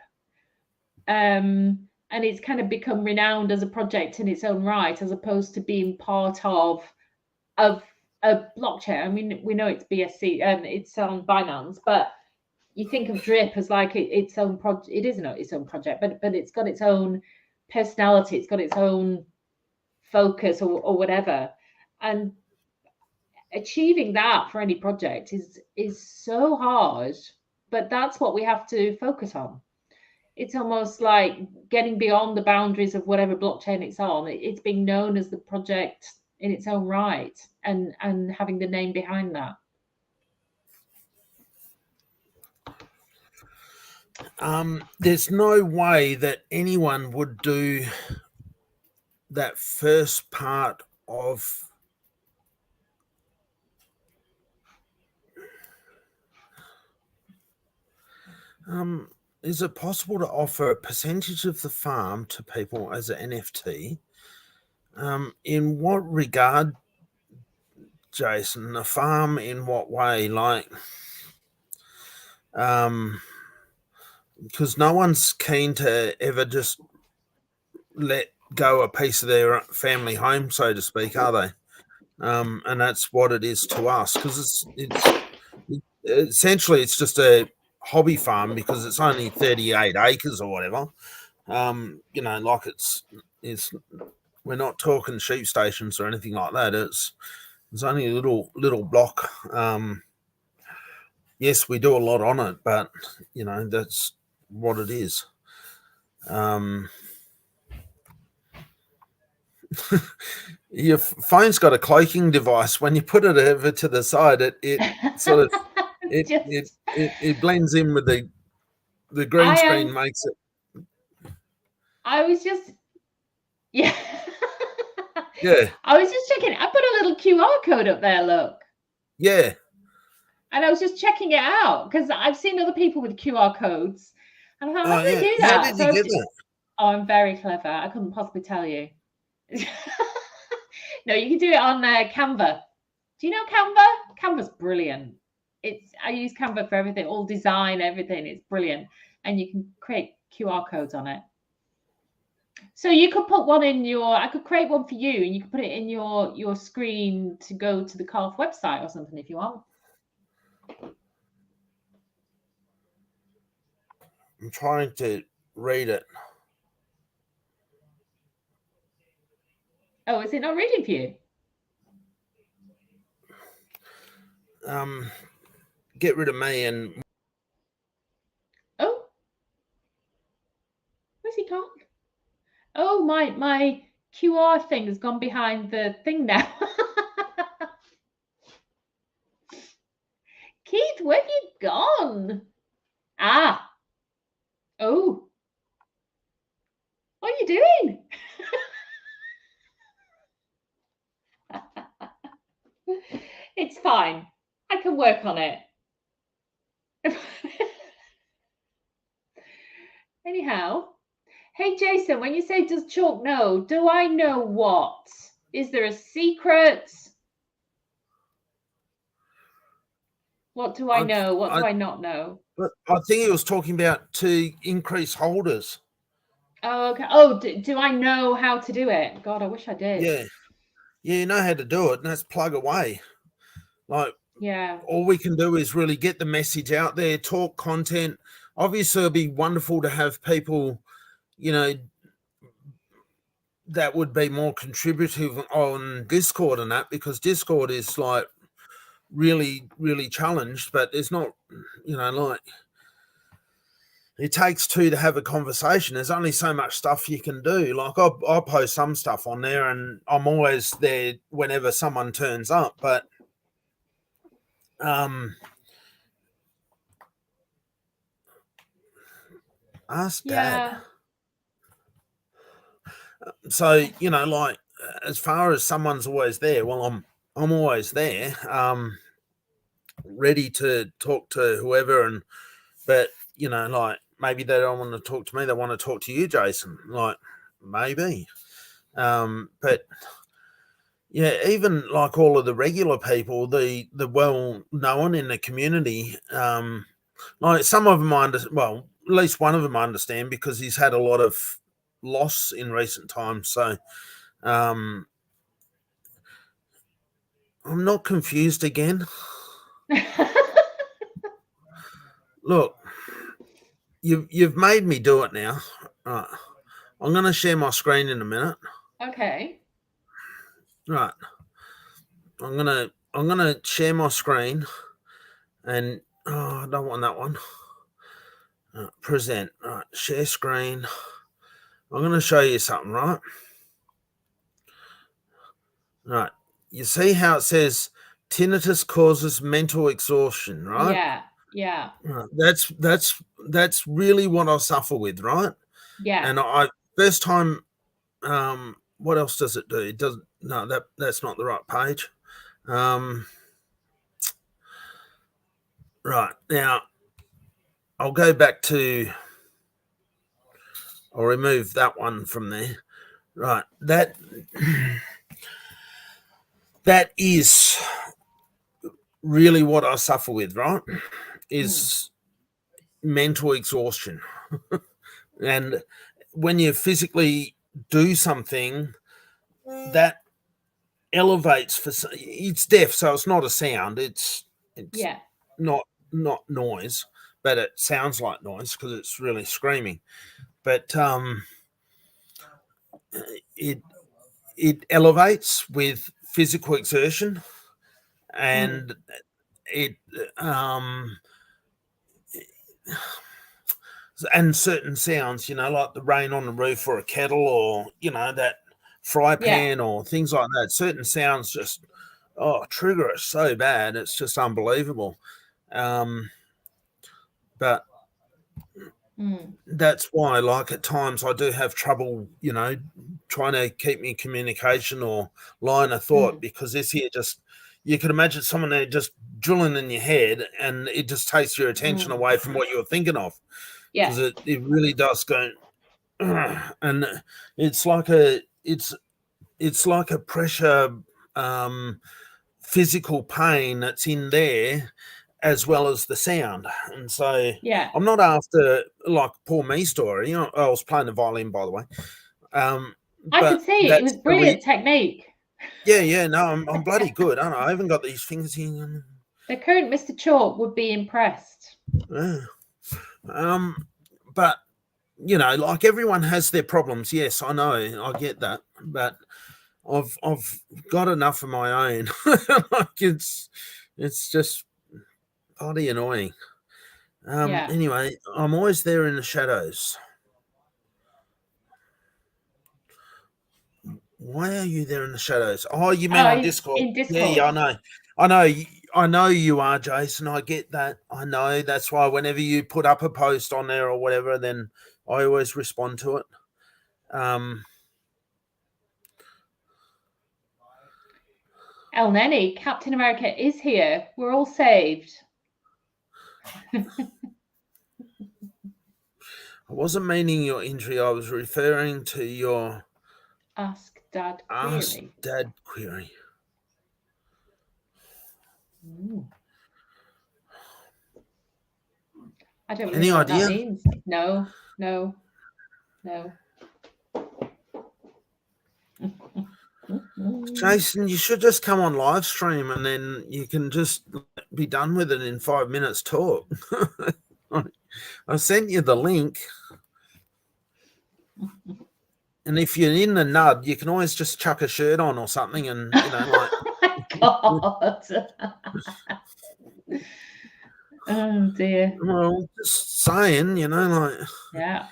And it's kind of become renowned as a project in its own right, as opposed to being part of a blockchain. I mean, we know it's BSC and it's on Binance, but you think of Drip as like its own project. It isn't its own project, but it's got its own personality. It's got its own focus or whatever. And achieving that for any project is so hard, but that's what we have to focus on. It's almost like getting beyond the boundaries of whatever blockchain it's on. It's being known as the project in its own right, and having the name behind that. There's no way that anyone would do that first part of is it possible to offer a percentage of the farm to people as an NFT? In what regard, Jason? The farm in what way? Like, because no one's keen to ever just let go a piece of their family home, so to speak, are they? And that's what it is to us, because it's essentially it's just a hobby farm, because it's only 38 acres or whatever. Like it's we're not talking sheep stations or anything like that. It's only a little block. Yes, we do a lot on it, but that's what it is. Your phone's got a cloaking device. When you put it over to the side, it sort of it blends in with the green screen, makes it. I was just yeah. I was just checking. I put a little QR code up there. Look. Yeah. And I was just checking it out because I've seen other people with QR codes, and I thought, how do they do that? How did you get that? Oh, I'm very clever. I couldn't possibly tell you. No, you can do it on Canva. Do you know Canva? Canva's brilliant. I use Canva for everything, all design, everything. It's brilliant, and you can create QR codes on it. So you could put one in I could create one for you, and you could put it in your screen to go to the Calf website or something if you want. I'm trying to read it. Oh, is it not reading for you? Get rid of me and. Oh, where's he gone? Oh, my QR thing has gone behind the thing now. Keith, where have you gone? Ah. Oh. What are you doing? It's fine. I can work on it. Anyhow. Hey, Jason, when you say does Chalk know, do I know what? Is there a secret? What do I know? What do I not know? I think he was talking about to increase holders. Oh, okay. Oh, do I know how to do it? God, I wish I did. Yeah, you know how to do it, and that's plug away. Like, Yeah. all we can do is really get the message out there, talk content. Obviously, it'd be wonderful to have people, you know, that would be more contributive on Discord and that, because Discord is like really, really challenged, but there's not, like, it takes two to have a conversation. There's only so much stuff you can do. Like, I'll post some stuff on there and I'm always there whenever someone turns up, but ask Dad. Yeah. So, like, as far as someone's always there, well, I'm always there, ready to talk to whoever. But like, maybe they don't want to talk to me, they want to talk to you, Jason. Like, maybe. But yeah, even like all of the regular people, the well known in the community, like some of them well, at least one of them I understand, because he's had a lot of loss in recent times. So I'm not confused again. Look, you've made me do it now. Right. I'm going to share my screen in a minute. Okay. Right. I'm gonna share my screen, and I don't want that one. Present. Right. Share screen. I'm gonna show you something. Right. You see how it says tinnitus causes mental exhaustion, right? Yeah. Yeah. Right. That's really what I suffer with, right? Yeah. And I first time. What else does it do? It doesn't. No, that's not the right page. Right now, I'll go back to. I'll remove that one from there. Right, that is really what I suffer with. Right, is mental exhaustion, and when you physically do something that elevates it's deaf, so it's not a sound. It's Yeah. not noise, but it sounds like noise because it's really screaming. But it elevates with physical exertion, and it and certain sounds, like the rain on the roof or a kettle, or that fry pan or things like that. Certain sounds just trigger it so bad, it's just unbelievable. But that's why, like, at times I do have trouble, trying to keep me communication or line of thought, because this here just, you can imagine someone there just drilling in your head, and it just takes your attention away from what you're thinking of. Because it really does go, and it's like a pressure, physical pain that's in there, as well as the sound. And so I'm not after, like, poor me story. I was playing the violin, by the way. I could see it was brilliant technique. Yeah, no, I'm bloody good, aren't I? I haven't got these fingers in. The current Mr. Chalk would be impressed. Yeah. But like, everyone has their problems. Yes, I know, I get that, but I've got enough of my own. Like, it's just bloody annoying. Anyway, I'm always there in the shadows. Why are you there in the shadows? Oh, you mean on Discord? In Discord. Yeah, I know you are, Jason. I get that. I know. That's why whenever you put up a post on there or whatever, then I always respond to it. El Neni, Captain America is here. We're all saved. I wasn't meaning your injury. I was referring to your Ask Dad query. Query. I don't really Any know what that idea? means. No. Jason, you should just come on live stream and then you can just be done with it in 5 minutes talk. I sent you the link. And if you're in the nud, you can always just chuck a shirt on or something and, like... Oh my God. Oh dear. Well, just saying, like... Yeah.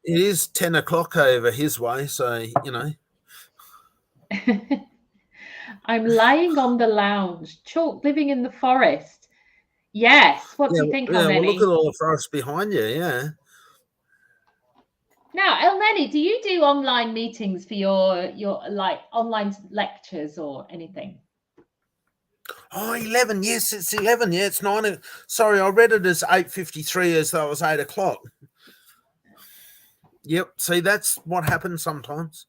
It is 10 o'clock over his way, so, I'm lying on the lounge. Chalk, living in the forest. Yes. What do you think, well, Elneny? look at all the forest behind you, yeah. Now, Elneny, do you do online meetings for your like online lectures or anything? Oh, 11. Yes, it's 11. Yeah, it's 9. Sorry, I read it as 8:53 as though it was 8 o'clock. Yep. See, that's what happens sometimes.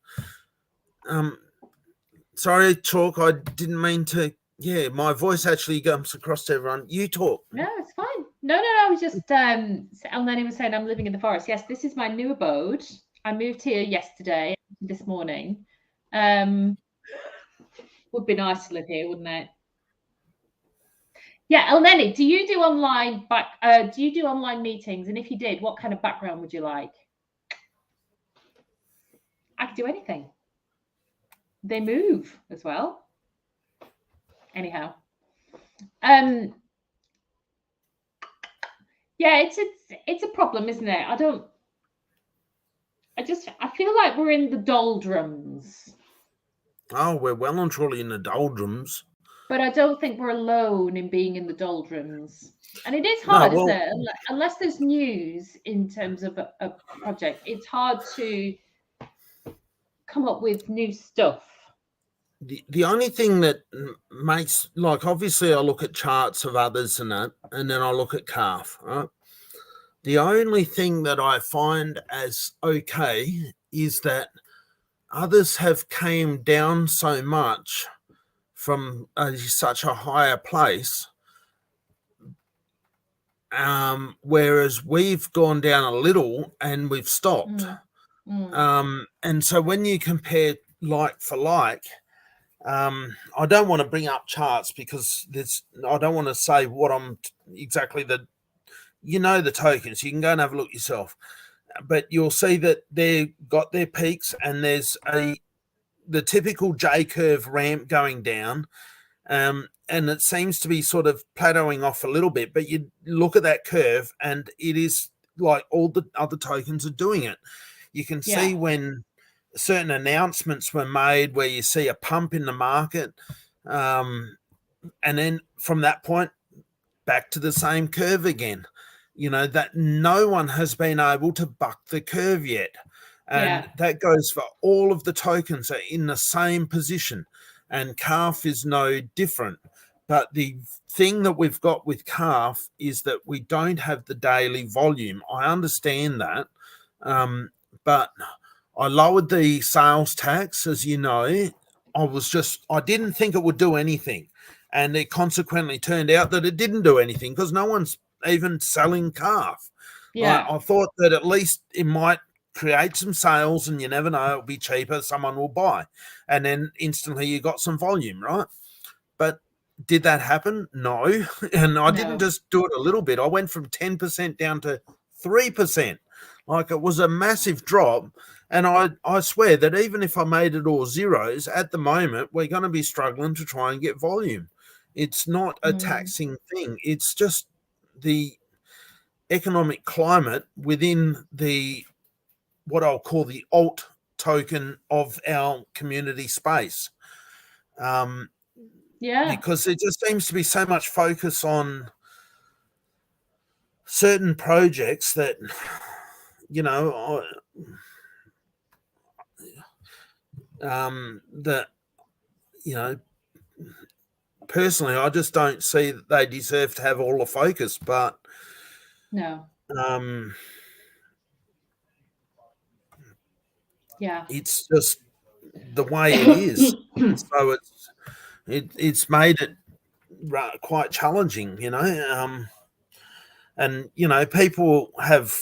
Sorry, Chalk. I didn't mean to. Yeah, my voice actually comes across to everyone. You talk. No, it's fine. No. I was just Elneny was saying I'm living in the forest. Yes, this is my new abode. I moved here yesterday, this morning. Would be nice to live here, wouldn't it? Yeah, Elneny, do you do online meetings? And if you did, what kind of background would you like? I could do anything. They move as well. Anyhow. Yeah, it's a problem, isn't it? I feel like we're in the doldrums. Oh, we're well and truly in the doldrums. But I don't think we're alone in being in the doldrums. And it is hard, isn't it? Unless there's news in terms of a project, it's hard to come up with new stuff. The only thing that makes, like, obviously I look at charts of others and that, and then I look at calf, right? The only thing that I find as okay is that others have came down so much from such a higher place, whereas we've gone down a little and we've stopped. And so when you compare like for like, I don't want to bring up charts because I don't want to say what I'm exactly the tokens. You can go and have a look yourself, but you'll see that they've got their peaks and there's the typical J curve ramp going down. And it seems to be sort of plateauing off a little bit, but you look at that curve and it is like all the other tokens are doing it. You can see when certain announcements were made where you see a pump in the market, and then from that point back to the same curve again, that no one has been able to buck the curve yet. And that goes for all of the tokens are in the same position, and calf is no different. But the thing that we've got with calf is that we don't have the daily volume. I understand that, but I lowered the sales tax, as you know. I didn't think it would do anything. And it consequently turned out that it didn't do anything because no one's even selling calf. Yeah. I thought that at least it might create some sales, and you never know, it'll be cheaper, someone will buy. And then instantly you got some volume, right? But did that happen? No. And I didn't just do it a little bit. I went from 10% down to 3%. Like, it was a massive drop. And I swear that even if I made it all zeros, at the moment, we're going to be struggling to try and get volume. It's not a taxing thing. It's just the economic climate within what I'll call the alt token of our community space. Because there just seems to be so much focus on certain projects that, personally, I just don't see that they deserve to have all the focus. But it's just the way it is. So it's made it quite challenging, And, you know, people have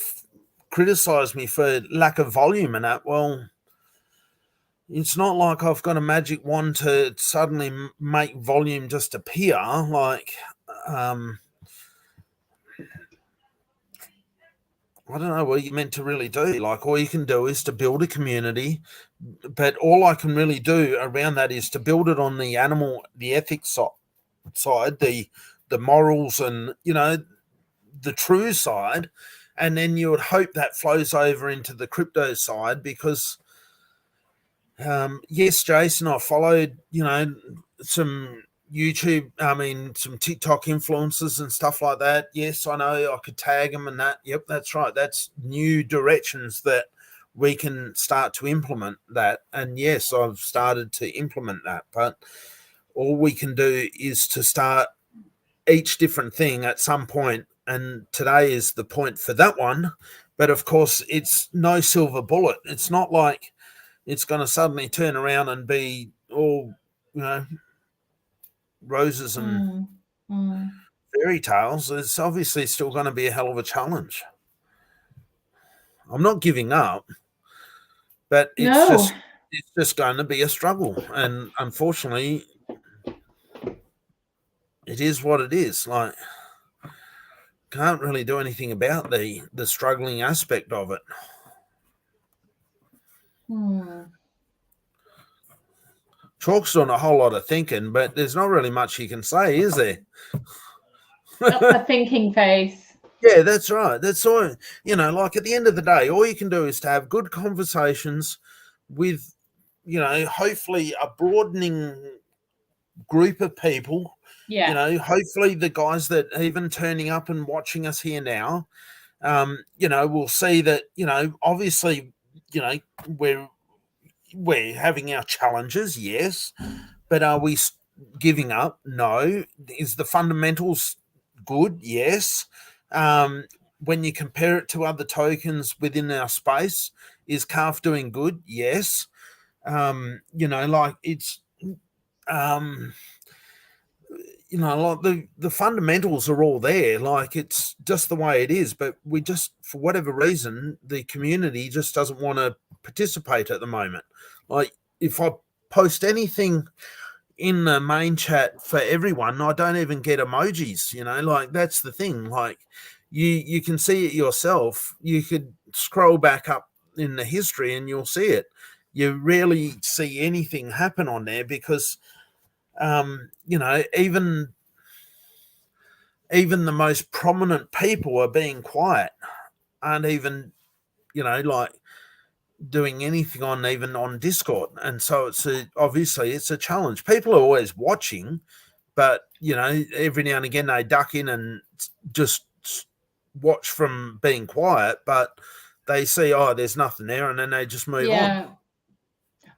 criticized me for lack of volume and that. Well, it's not like I've got a magic wand to suddenly make volume just appear. Like, I don't know what you're meant to really do. Like, all you can do is to build a community, but all I can really do around that is to build it on the ethics side, the morals, and, you know, the true side, and then you would hope that flows over into the crypto side. Because yes, Jason, I followed, you know, some some TikTok influencers and stuff like that. Yes, I know I could tag them and that. Yep, that's right. That's new directions that we can start to implement that. And yes, I've started to implement that, but all we can do is to start each different thing at some point, and today is the point for that one. But of course, it's no silver bullet. It's not like it's going to suddenly turn around and be all, you know, roses and fairy tales. It's obviously still going to be a hell of a challenge. I'm not giving up, but it's just going to be a struggle. And unfortunately, it is what it is. Like, can't really do anything about the struggling aspect of it. Chalk's done a whole lot of thinking, but there's not really much you can say, is there? That's the thinking face. Yeah, that's right. That's all. You know, like, at the end of the day, all you can do is to have good conversations with, you know, hopefully a broadening group of people. Yeah. You know, hopefully the guys that are even turning up and watching us here now, you know, will see that, you know, obviously, you know, we're having our challenges, yes, but are we giving up? No. Is the fundamentals good? Yes. When you compare it to other tokens within our space, is CAF doing good? Yes. You know, like, it's you know, like, the fundamentals are all there. Like, it's just the way it is. But we just, for whatever reason, the community just doesn't want to participate at the moment. Like, if I post anything in the main chat for everyone, I don't even get emojis, you know. Like, that's the thing. Like, you can see it yourself. You could scroll back up in the history and you'll see it. You rarely see anything happen on there because you know, even the most prominent people are being quiet, aren't even, you know, like, doing anything on Discord. And so obviously it's a challenge. People are always watching, but, you know, every now and again they duck in and just watch from being quiet, but they see, oh, there's nothing there, and then they just move on.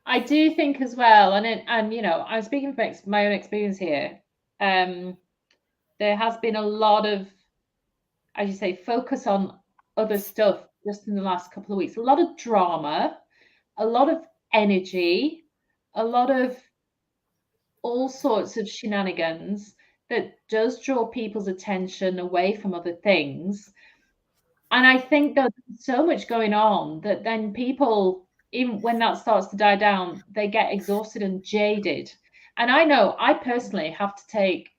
I do think as well, and you know, I'm speaking from my own experience here. There has been a lot of, as you say, focus on other stuff just in the last couple of weeks. A lot of drama, a lot of energy, a lot of all sorts of shenanigans that does draw people's attention away from other things. And I think there's so much going on that then people, even when that starts to die down, they get exhausted and jaded. And I know I personally have to take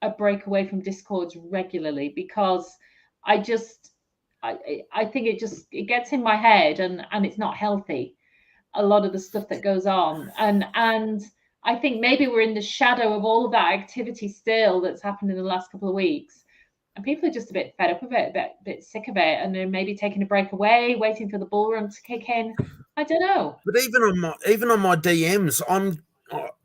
a break away from Discords regularly because I think it gets in my head and it's not healthy, a lot of the stuff that goes on. And I think maybe we're in the shadow of all of that activity still that's happened in the last couple of weeks. And people are just a bit fed up of it, a bit sick of it, and they're maybe taking a break away, waiting for the bull run to kick in. I don't know. But even on my DMs,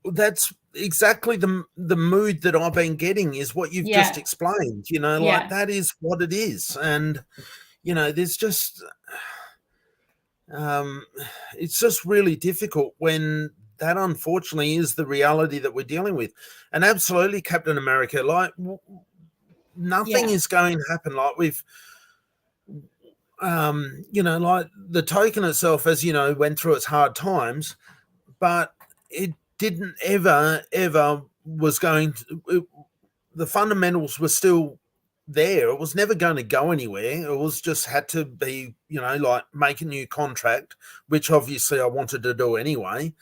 that's exactly the mood that I've been getting, is what you've just explained. You know, like, that is what it is. And, you know, there's just it's just really difficult when that unfortunately is the reality that we're dealing with. And absolutely, Captain America, like, nothing is going to happen. Like, we've you know, like, the token itself, as you know, went through its hard times, but it didn't ever was going to, the fundamentals were still there. It was never going to go anywhere. It was just had to be, like make a new contract, which obviously I wanted to do anyway.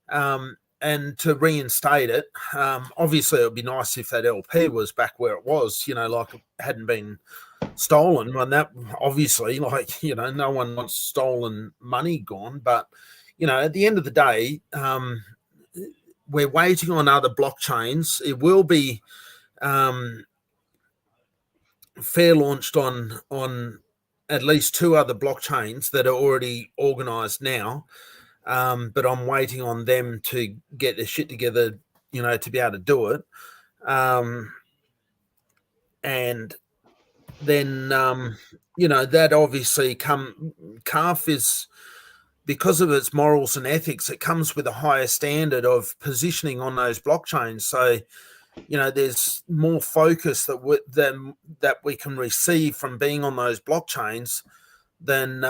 And to reinstate it, obviously it would be nice if that LP was back where it was, like it hadn't been stolen. And that obviously, no one wants stolen money gone. But, at the end of the day, we're waiting on other blockchains. It will be fair launched on at least 2 other blockchains that are already organized now. But I'm waiting on them to get their shit together, to be able to do it. And then, that obviously CAF is, because of its morals and ethics, it comes with a higher standard of positioning on those blockchains. So, there's more focus that we can receive from being on those blockchains than,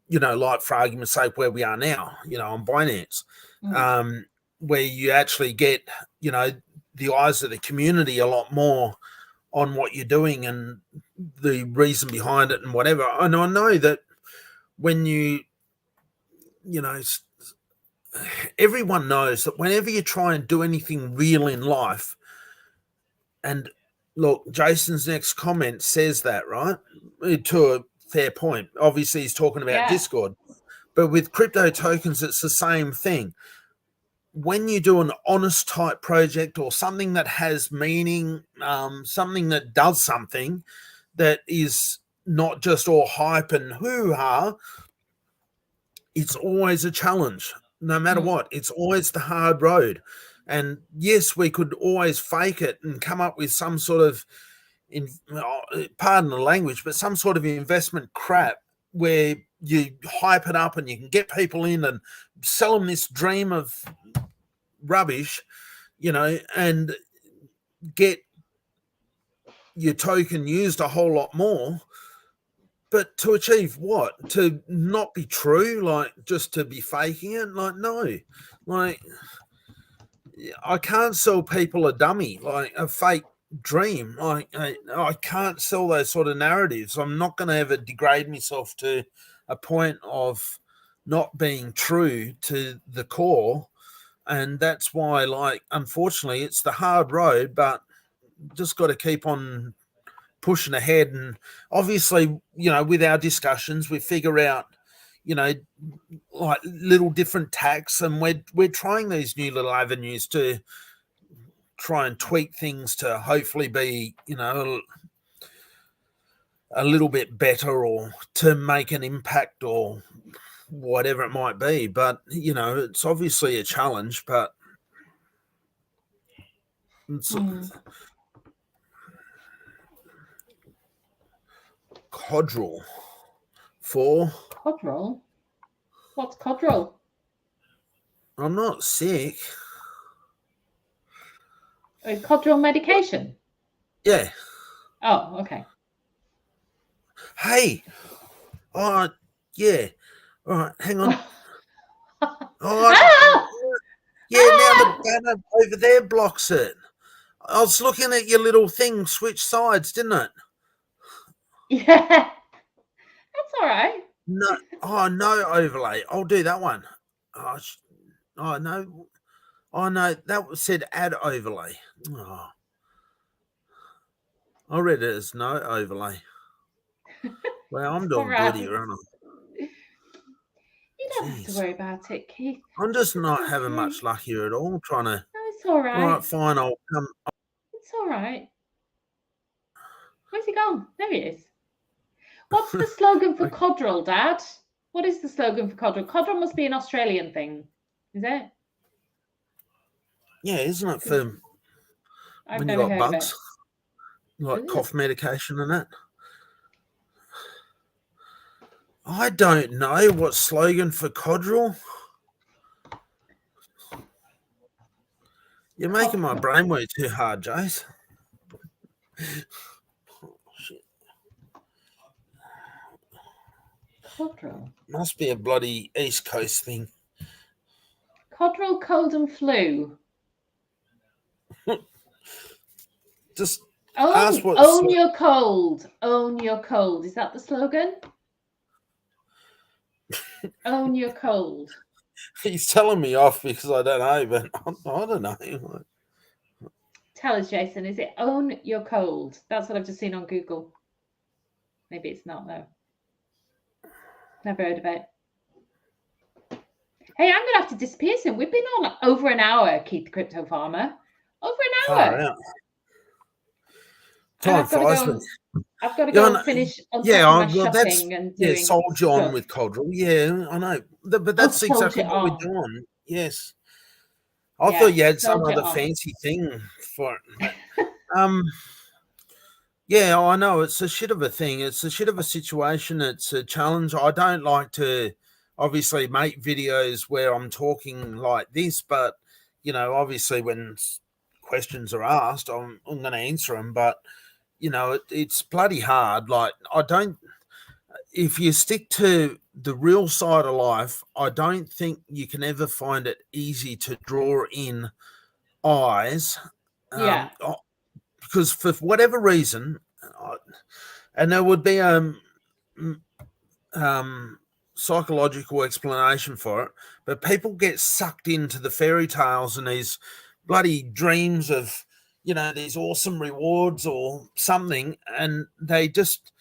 like for argument's sake, where we are now, on Binance, where you actually get, the eyes of the community a lot more on what you're doing and the reason behind it and whatever. And I know that when everyone knows that whenever you try and do anything real in life, and look, Jason's next comment says that, right? To a fair point. Obviously, he's talking about Discord. But with crypto tokens, it's the same thing. When you do an honest type project or something that has meaning, something that does something that is not just all hype and hoo-ha, it's always a challenge. No matter what, it's always the hard road. And yes, we could always fake it and come up with some sort of, pardon the language, but some sort of investment crap where you hype it up and you can get people in and sell them this dream of rubbish, and get your token used a whole lot more. But to achieve what? To not be true, like just to be faking it? Like, no. Like, I can't sell people a dummy, like a fake dream. Like, I can't sell those sort of narratives. I'm not going to ever degrade myself to a point of not being true to the core. And that's why, like, unfortunately, it's the hard road, but just got to keep on pushing ahead. And obviously, with our discussions, we figure out, like little different tax, and we're trying these new little avenues to try and tweak things to hopefully be, a little bit better, or to make an impact, or whatever it might be. But it's obviously a challenge, but Codral for Codral? What's Codral? I'm not sick. Codral medication? Yeah. Oh, okay. Hey. Oh, yeah. All right, hang on. Yeah, now the banner over there blocks it. I was looking at your little thing switch sides, didn't it? Yeah. That's all right. No. Oh, no overlay. I'll do that one. Oh, no. Oh, no. That said add overlay. Oh. I read it as no overlay. Well, I'm doing good here, aren't I? You don't have to worry about it, Keith. I'm just not having much luck here at all. I'm trying to. No, it's all right. All right, fine. I'll come. It's all right. Where's he gone? There he is. What's the slogan for Codral, Dad? What is the slogan for Codral? Codral must be an Australian thing, is it? Yeah, isn't it for when you got bugs? Like cough medication and that? I don't know what slogan for Codral. You're making my brain work too hard, Jace. Oh, shit. Codral. Must be a bloody East Coast thing. Codral, cold and flu. Just Ask what Own your cold. Own your cold. Is that the slogan? Own your cold. He's telling me off because I don't know, but I don't know. Tell us, Jason. Is it own your cold? That's what I've just seen on Google. Maybe it's not, though. Never heard of it. Hey, I'm going to have to disappear soon. We've been on over an hour, Keith the Crypto Farmer. Over an hour. Time flies. I've got to go and finish unpacking my shopping and doing soldier on with Codral. Yeah, I know. But that's exactly what we're doing. Yes. I thought you had some other fancy thing for it. Yeah, I know. It's a shit of a thing. It's a shit of a situation. It's a challenge. I don't like to obviously make videos where I'm talking like this, but, you know, obviously when questions are asked, I'm going to answer them. But, you know, it's bloody hard. Like, if you stick to the real side of life, I don't think you can ever find it easy to draw in eyes. Because for whatever reason, and there would be psychological explanation for it, but people get sucked into the fairy tales and these bloody dreams of, you know, these awesome rewards or something, and they just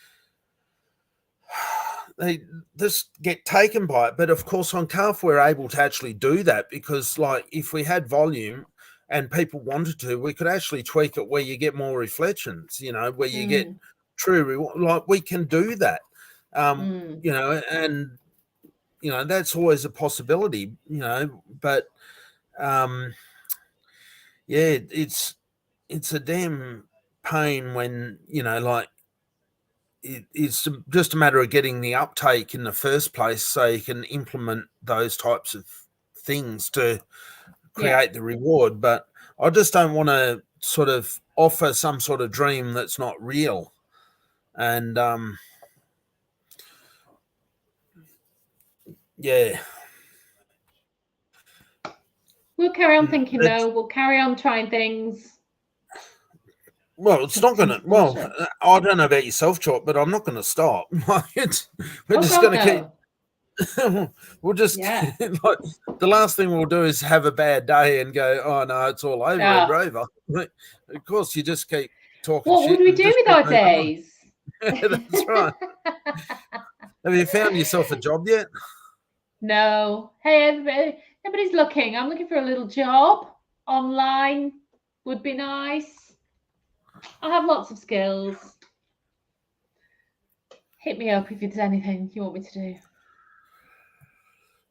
get taken by it. But of course on Calf we're able to actually do that, because like if we had volume and people wanted to, we could actually tweak it where you get more reflections, you know, where you get true reward. Like we can do that, you know, and you know that's always a possibility, you know. But yeah, it's a damn pain when, you know, like it's just a matter of getting the uptake in the first place so you can implement those types of things to create the reward. But I just don't want to sort of offer some sort of dream that's not real. And yeah. We'll carry on thinking though. We'll carry on trying things. Well, it's not going to. Well, I don't know about yourself, Chop, but I'm not going to stop. We're just going to keep. We'll just like the last thing we'll do is have a bad day and go, oh no, it's all over and over. Of course, you just keep talking. What would we do with our days? That's right. Have you found yourself a job yet? No. Hey, everybody's looking. I'm looking for a little job online. Would be nice. I have lots of skills. Hit me up if there's anything you want me to do.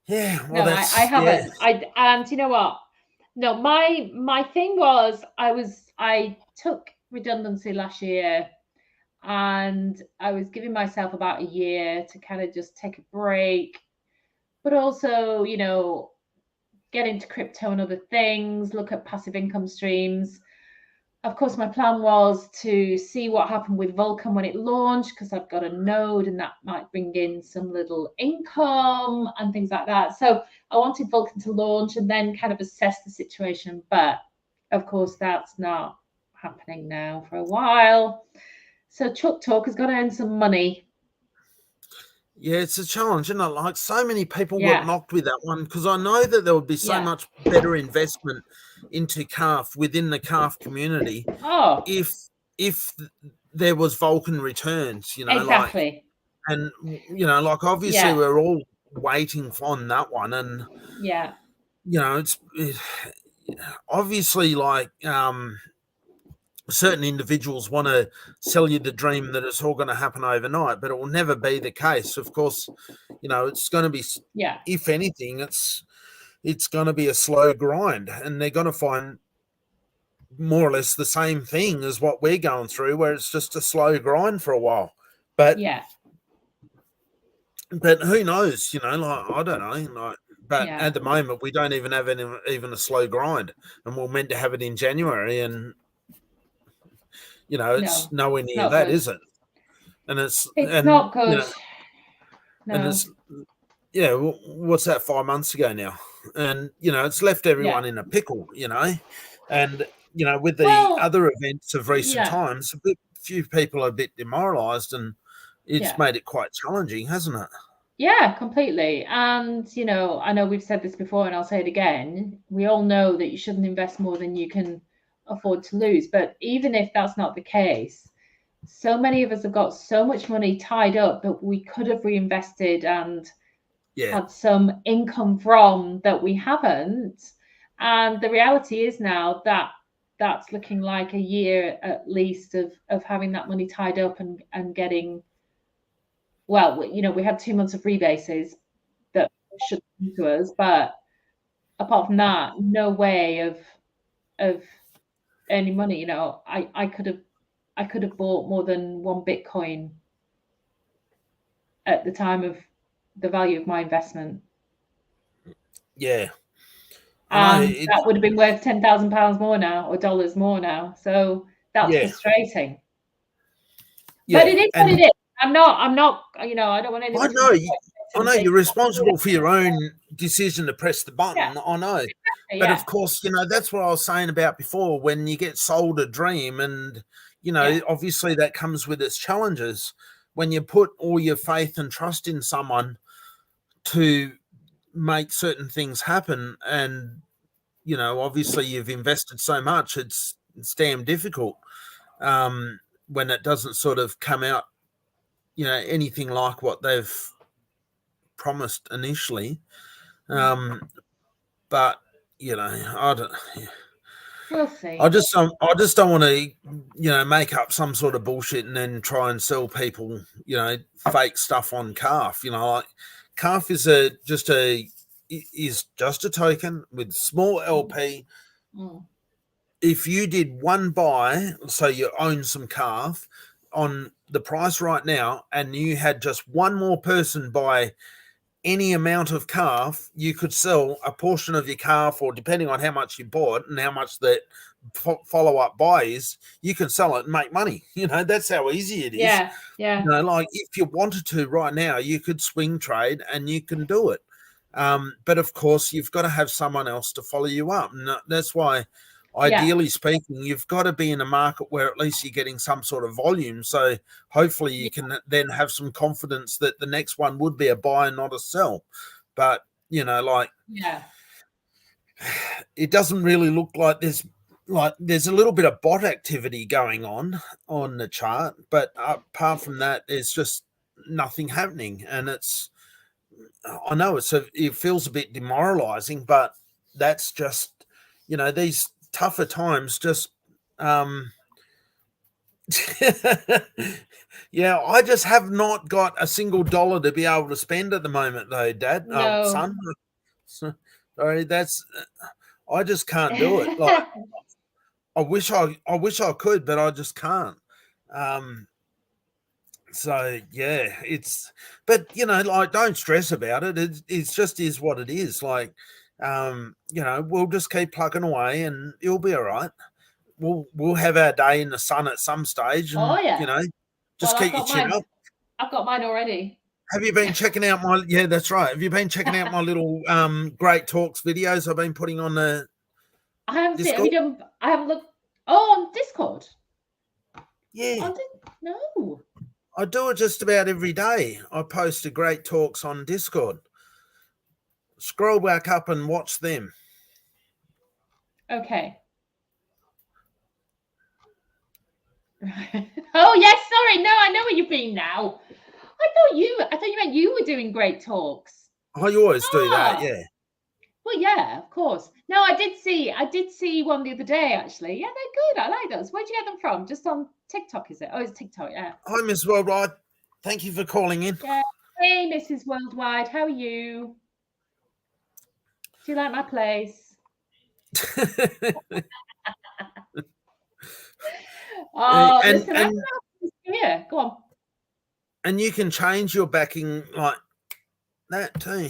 Yeah, well, no, I haven't. Yeah. And you know what? No, my thing was I took redundancy last year, and I was giving myself about a year to kind of just take a break, but also, you know, get into crypto and other things, look at passive income streams. Of course, my plan was to see what happened with Vulcan when it launched, because I've got a node and that might bring in some little income and things like that. So I wanted Vulcan to launch and then kind of assess the situation. But of course, that's not happening now for a while. So Chuck Talk has got to earn some money. Yeah, it's a challenge, isn't it? Like so many people got knocked with that one, because I know that there would be so much better investment into Calf within the Calf community if there was Vulcan returns, you know. Exactly. Like, and you know, like obviously we're all waiting on that one, and you know, it's obviously like certain individuals want to sell you the dream that it's all going to happen overnight, but it will never be the case. Of course, you know, it's going to be, if anything, it's going to be a slow grind, and they're going to find more or less the same thing as what we're going through, where it's just a slow grind for a while. But but who knows, you know, like, I don't know, like, but at the moment we don't even have even a slow grind, and we're meant to have it in January, and you know, it's nowhere near that, is it? And it's not good. You know, and it's what's that, 5 months ago now? And you know, it's left everyone in a pickle, you know. And you know, with the other events of recent times, a few people are a bit demoralised, and it's made it quite challenging, hasn't it? Yeah, completely. And, you know, I know we've said this before and I'll say it again. We all know that you shouldn't invest more than you can afford to lose. But even if that's not the case, so many of us have got so much money tied up that we could have reinvested and had some income from that we haven't. And the reality is now that that's looking like a year at least of having that money tied up and getting, well, you know, we had 2 months of rebases that should come to us, but apart from that, no way of earning money. You know, I could have bought more than one Bitcoin at the time of the value of my investment. Yeah. That would have been worth £10,000 more now, or dollars more now. So that's frustrating. Yeah. But it is what it is. I'm not, you know, I don't want anyone I know you're responsible for your own decision to press the button. Yeah. I know. Exactly, but of course, you know, that's what I was saying about before, when you get sold a dream and, you know, obviously that comes with its challenges. When you put all your faith and trust in someone to make certain things happen, and, you know, obviously you've invested so much, it's damn difficult when it doesn't sort of come out, you know, anything like what they've promised initially. But, you know, I don't. We'll see. I just don't want to, you know, make up some sort of bullshit and then try and sell people, you know, fake stuff on Calf. You know, like Calf is just a token with small LP. If you did one buy, so you own some Calf on the price right now, and you had just one more person buy any amount of Calf, you could sell a portion of your Calf, or depending on how much you bought and how much that follow-up buy is, you can sell it and make money. You know, that's how easy it is. Yeah. You know, like if you wanted to right now, you could swing trade and you can do it. But of course, you've got to have someone else to follow you up. And that's why, ideally speaking, you've got to be in a market where at least you're getting some sort of volume. So hopefully you can then have some confidence that the next one would be a buy and not a sell. But, you know, like, it doesn't really look like there's a little bit of bot activity going on the chart. But apart from that, there's just nothing happening. And I know it feels a bit demoralizing, but that's just, you know, these tougher times just I just have not got a single dollar to be able to spend at the moment though, Dad. Son. Sorry, I just can't do it. Like I wish I could, but I just can't. So yeah, but you know, like, don't stress about it. It's just is what it is. Like, you know, we'll just keep plugging away and it'll be all right. We'll have our day in the sun at some stage, and you know, just keep your chin up. I've got mine already. Have you been checking out my? Yeah, that's right. Have you been checking out my little Great Talks videos I've been putting on the? I haven't seen. Have you done? I haven't looked. Oh, on Discord. Yeah. No. I do it just about every day. I post a Great Talks on Discord. Scroll back up and watch them. Okay. Oh yes, sorry. No, I know where you've been now. I thought you meant you were doing Great Talks. Oh, you always do that, yeah. Well, yeah, of course. No, I did see one the other day, actually. Yeah, they're good. I like those. Where'd you get them from? Just on TikTok, is it? Oh, it's TikTok, yeah. Hi, Miss Worldwide. Thank you for calling in. Yeah. Hey, Mrs. Worldwide. How are you? Do you like my place? Oh, listen, yeah, go on. And you can change your backing like that too.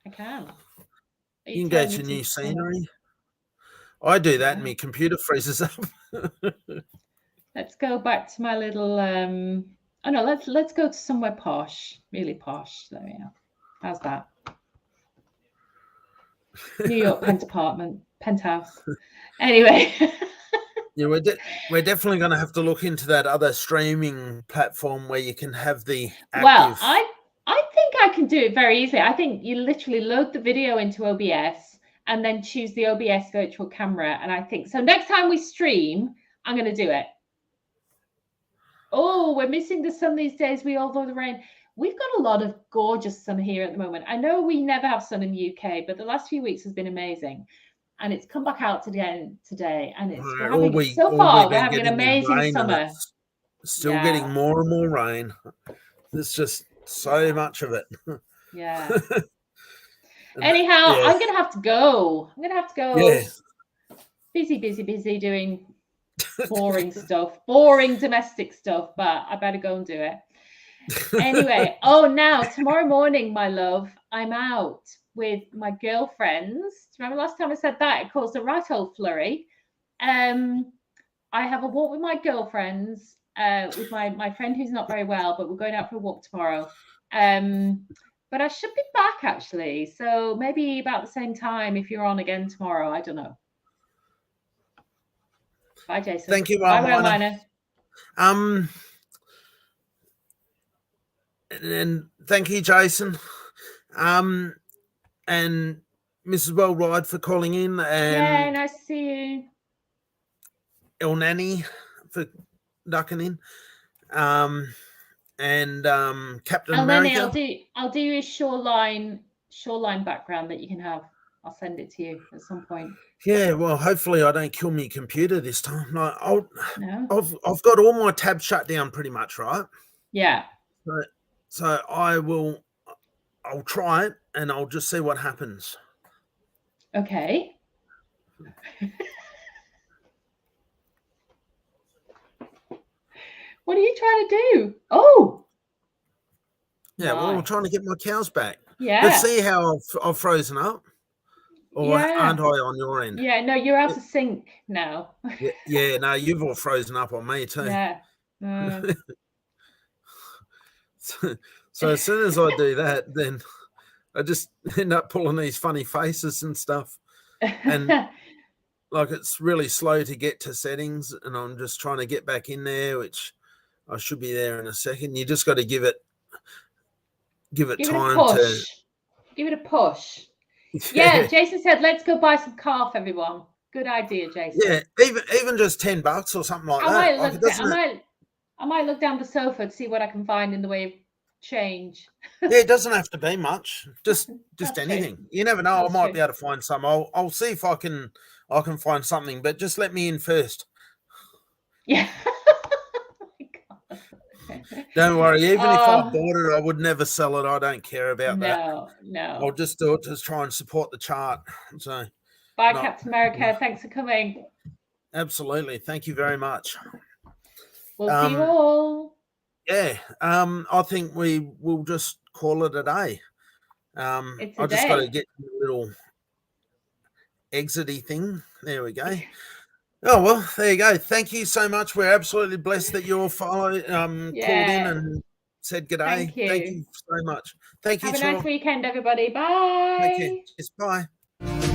I can. You can go to new scenery. I do that and my computer freezes up. Let's go back to my little oh no, let's go to somewhere posh, really posh. There we are. How's that? New York penthouse. Anyway. Yeah, we're definitely going to have to look into that other streaming platform where you can have the active. Well, I think I can do it very easily. I think you literally load the video into OBS and then choose the OBS virtual camera. And I think so. Next time we stream, I'm going to do it. Oh, we're missing the sun these days. We all love the rain. We've got a lot of gorgeous sun here at the moment. I know we never have sun in the UK, but the last few weeks has been amazing. And it's come back out again today. And it's we're having an amazing summer. Still getting more and more rain. There's just so much of it. Yeah. Anyhow, yeah. I'm going to have to go. Yeah. Busy doing boring stuff, boring domestic stuff, but I better go and do it. Anyway, now tomorrow morning, my love, I'm out with my girlfriends. Do you remember last time I said that? It caused a right old flurry. I have a walk with my girlfriends, with my friend who's not very well, but we're going out for a walk tomorrow. But I should be back actually. So maybe about the same time if you're on again tomorrow. I don't know. Bye, Jason. Thank you, bye, Miner. And thank you, Jason. And Mrs. Worldwide for calling in. And nice to see you. El Nanny for ducking in. And Captain America. I'll do a shoreline background that you can have. I'll send it to you at some point. Yeah, well, hopefully I don't kill my computer this time. I've got all my tabs shut down pretty much, right? Yeah. So I'll try it and I'll just see what happens. Okay. What are you trying to do? Oh. Yeah, well, I'm trying to get my cows back. Yeah. Let's see how I've frozen up. Or aren't I on your end? Yeah, no, you're out of sync now. Yeah, no, you've all frozen up on me too. Yeah. So as soon as I do that, then I just end up pulling these funny faces and stuff. And like it's really slow to get to settings, and I'm just trying to get back in there, which I should be there in a second. You just got to give it time to give it a push. Yeah, Jason said, let's go buy some calf, everyone. Good idea, Jason. Yeah, even just $10 or something like that. I might look down the sofa to see what I can find in the way of change. Yeah, it doesn't have to be much. Just anything. True. You never know. That's I might true. be able to find some. I'll see if I can find something, but just let me in first. Yeah. Don't worry. Even if I bought it, I would never sell it. I don't care about that. No. I'll just do it to try and support the chart. So, bye, Captain America. Thanks for coming. Absolutely. Thank you very much. We'll see you all. Yeah. I think we will just call it a day. I just got to get a little exity thing. There we go. Oh, well, there you go. Thank you so much. We're absolutely blessed that you all called in and said good day. Thank you so much. Thank you. Have a nice weekend, everybody. Bye. Take care. Bye.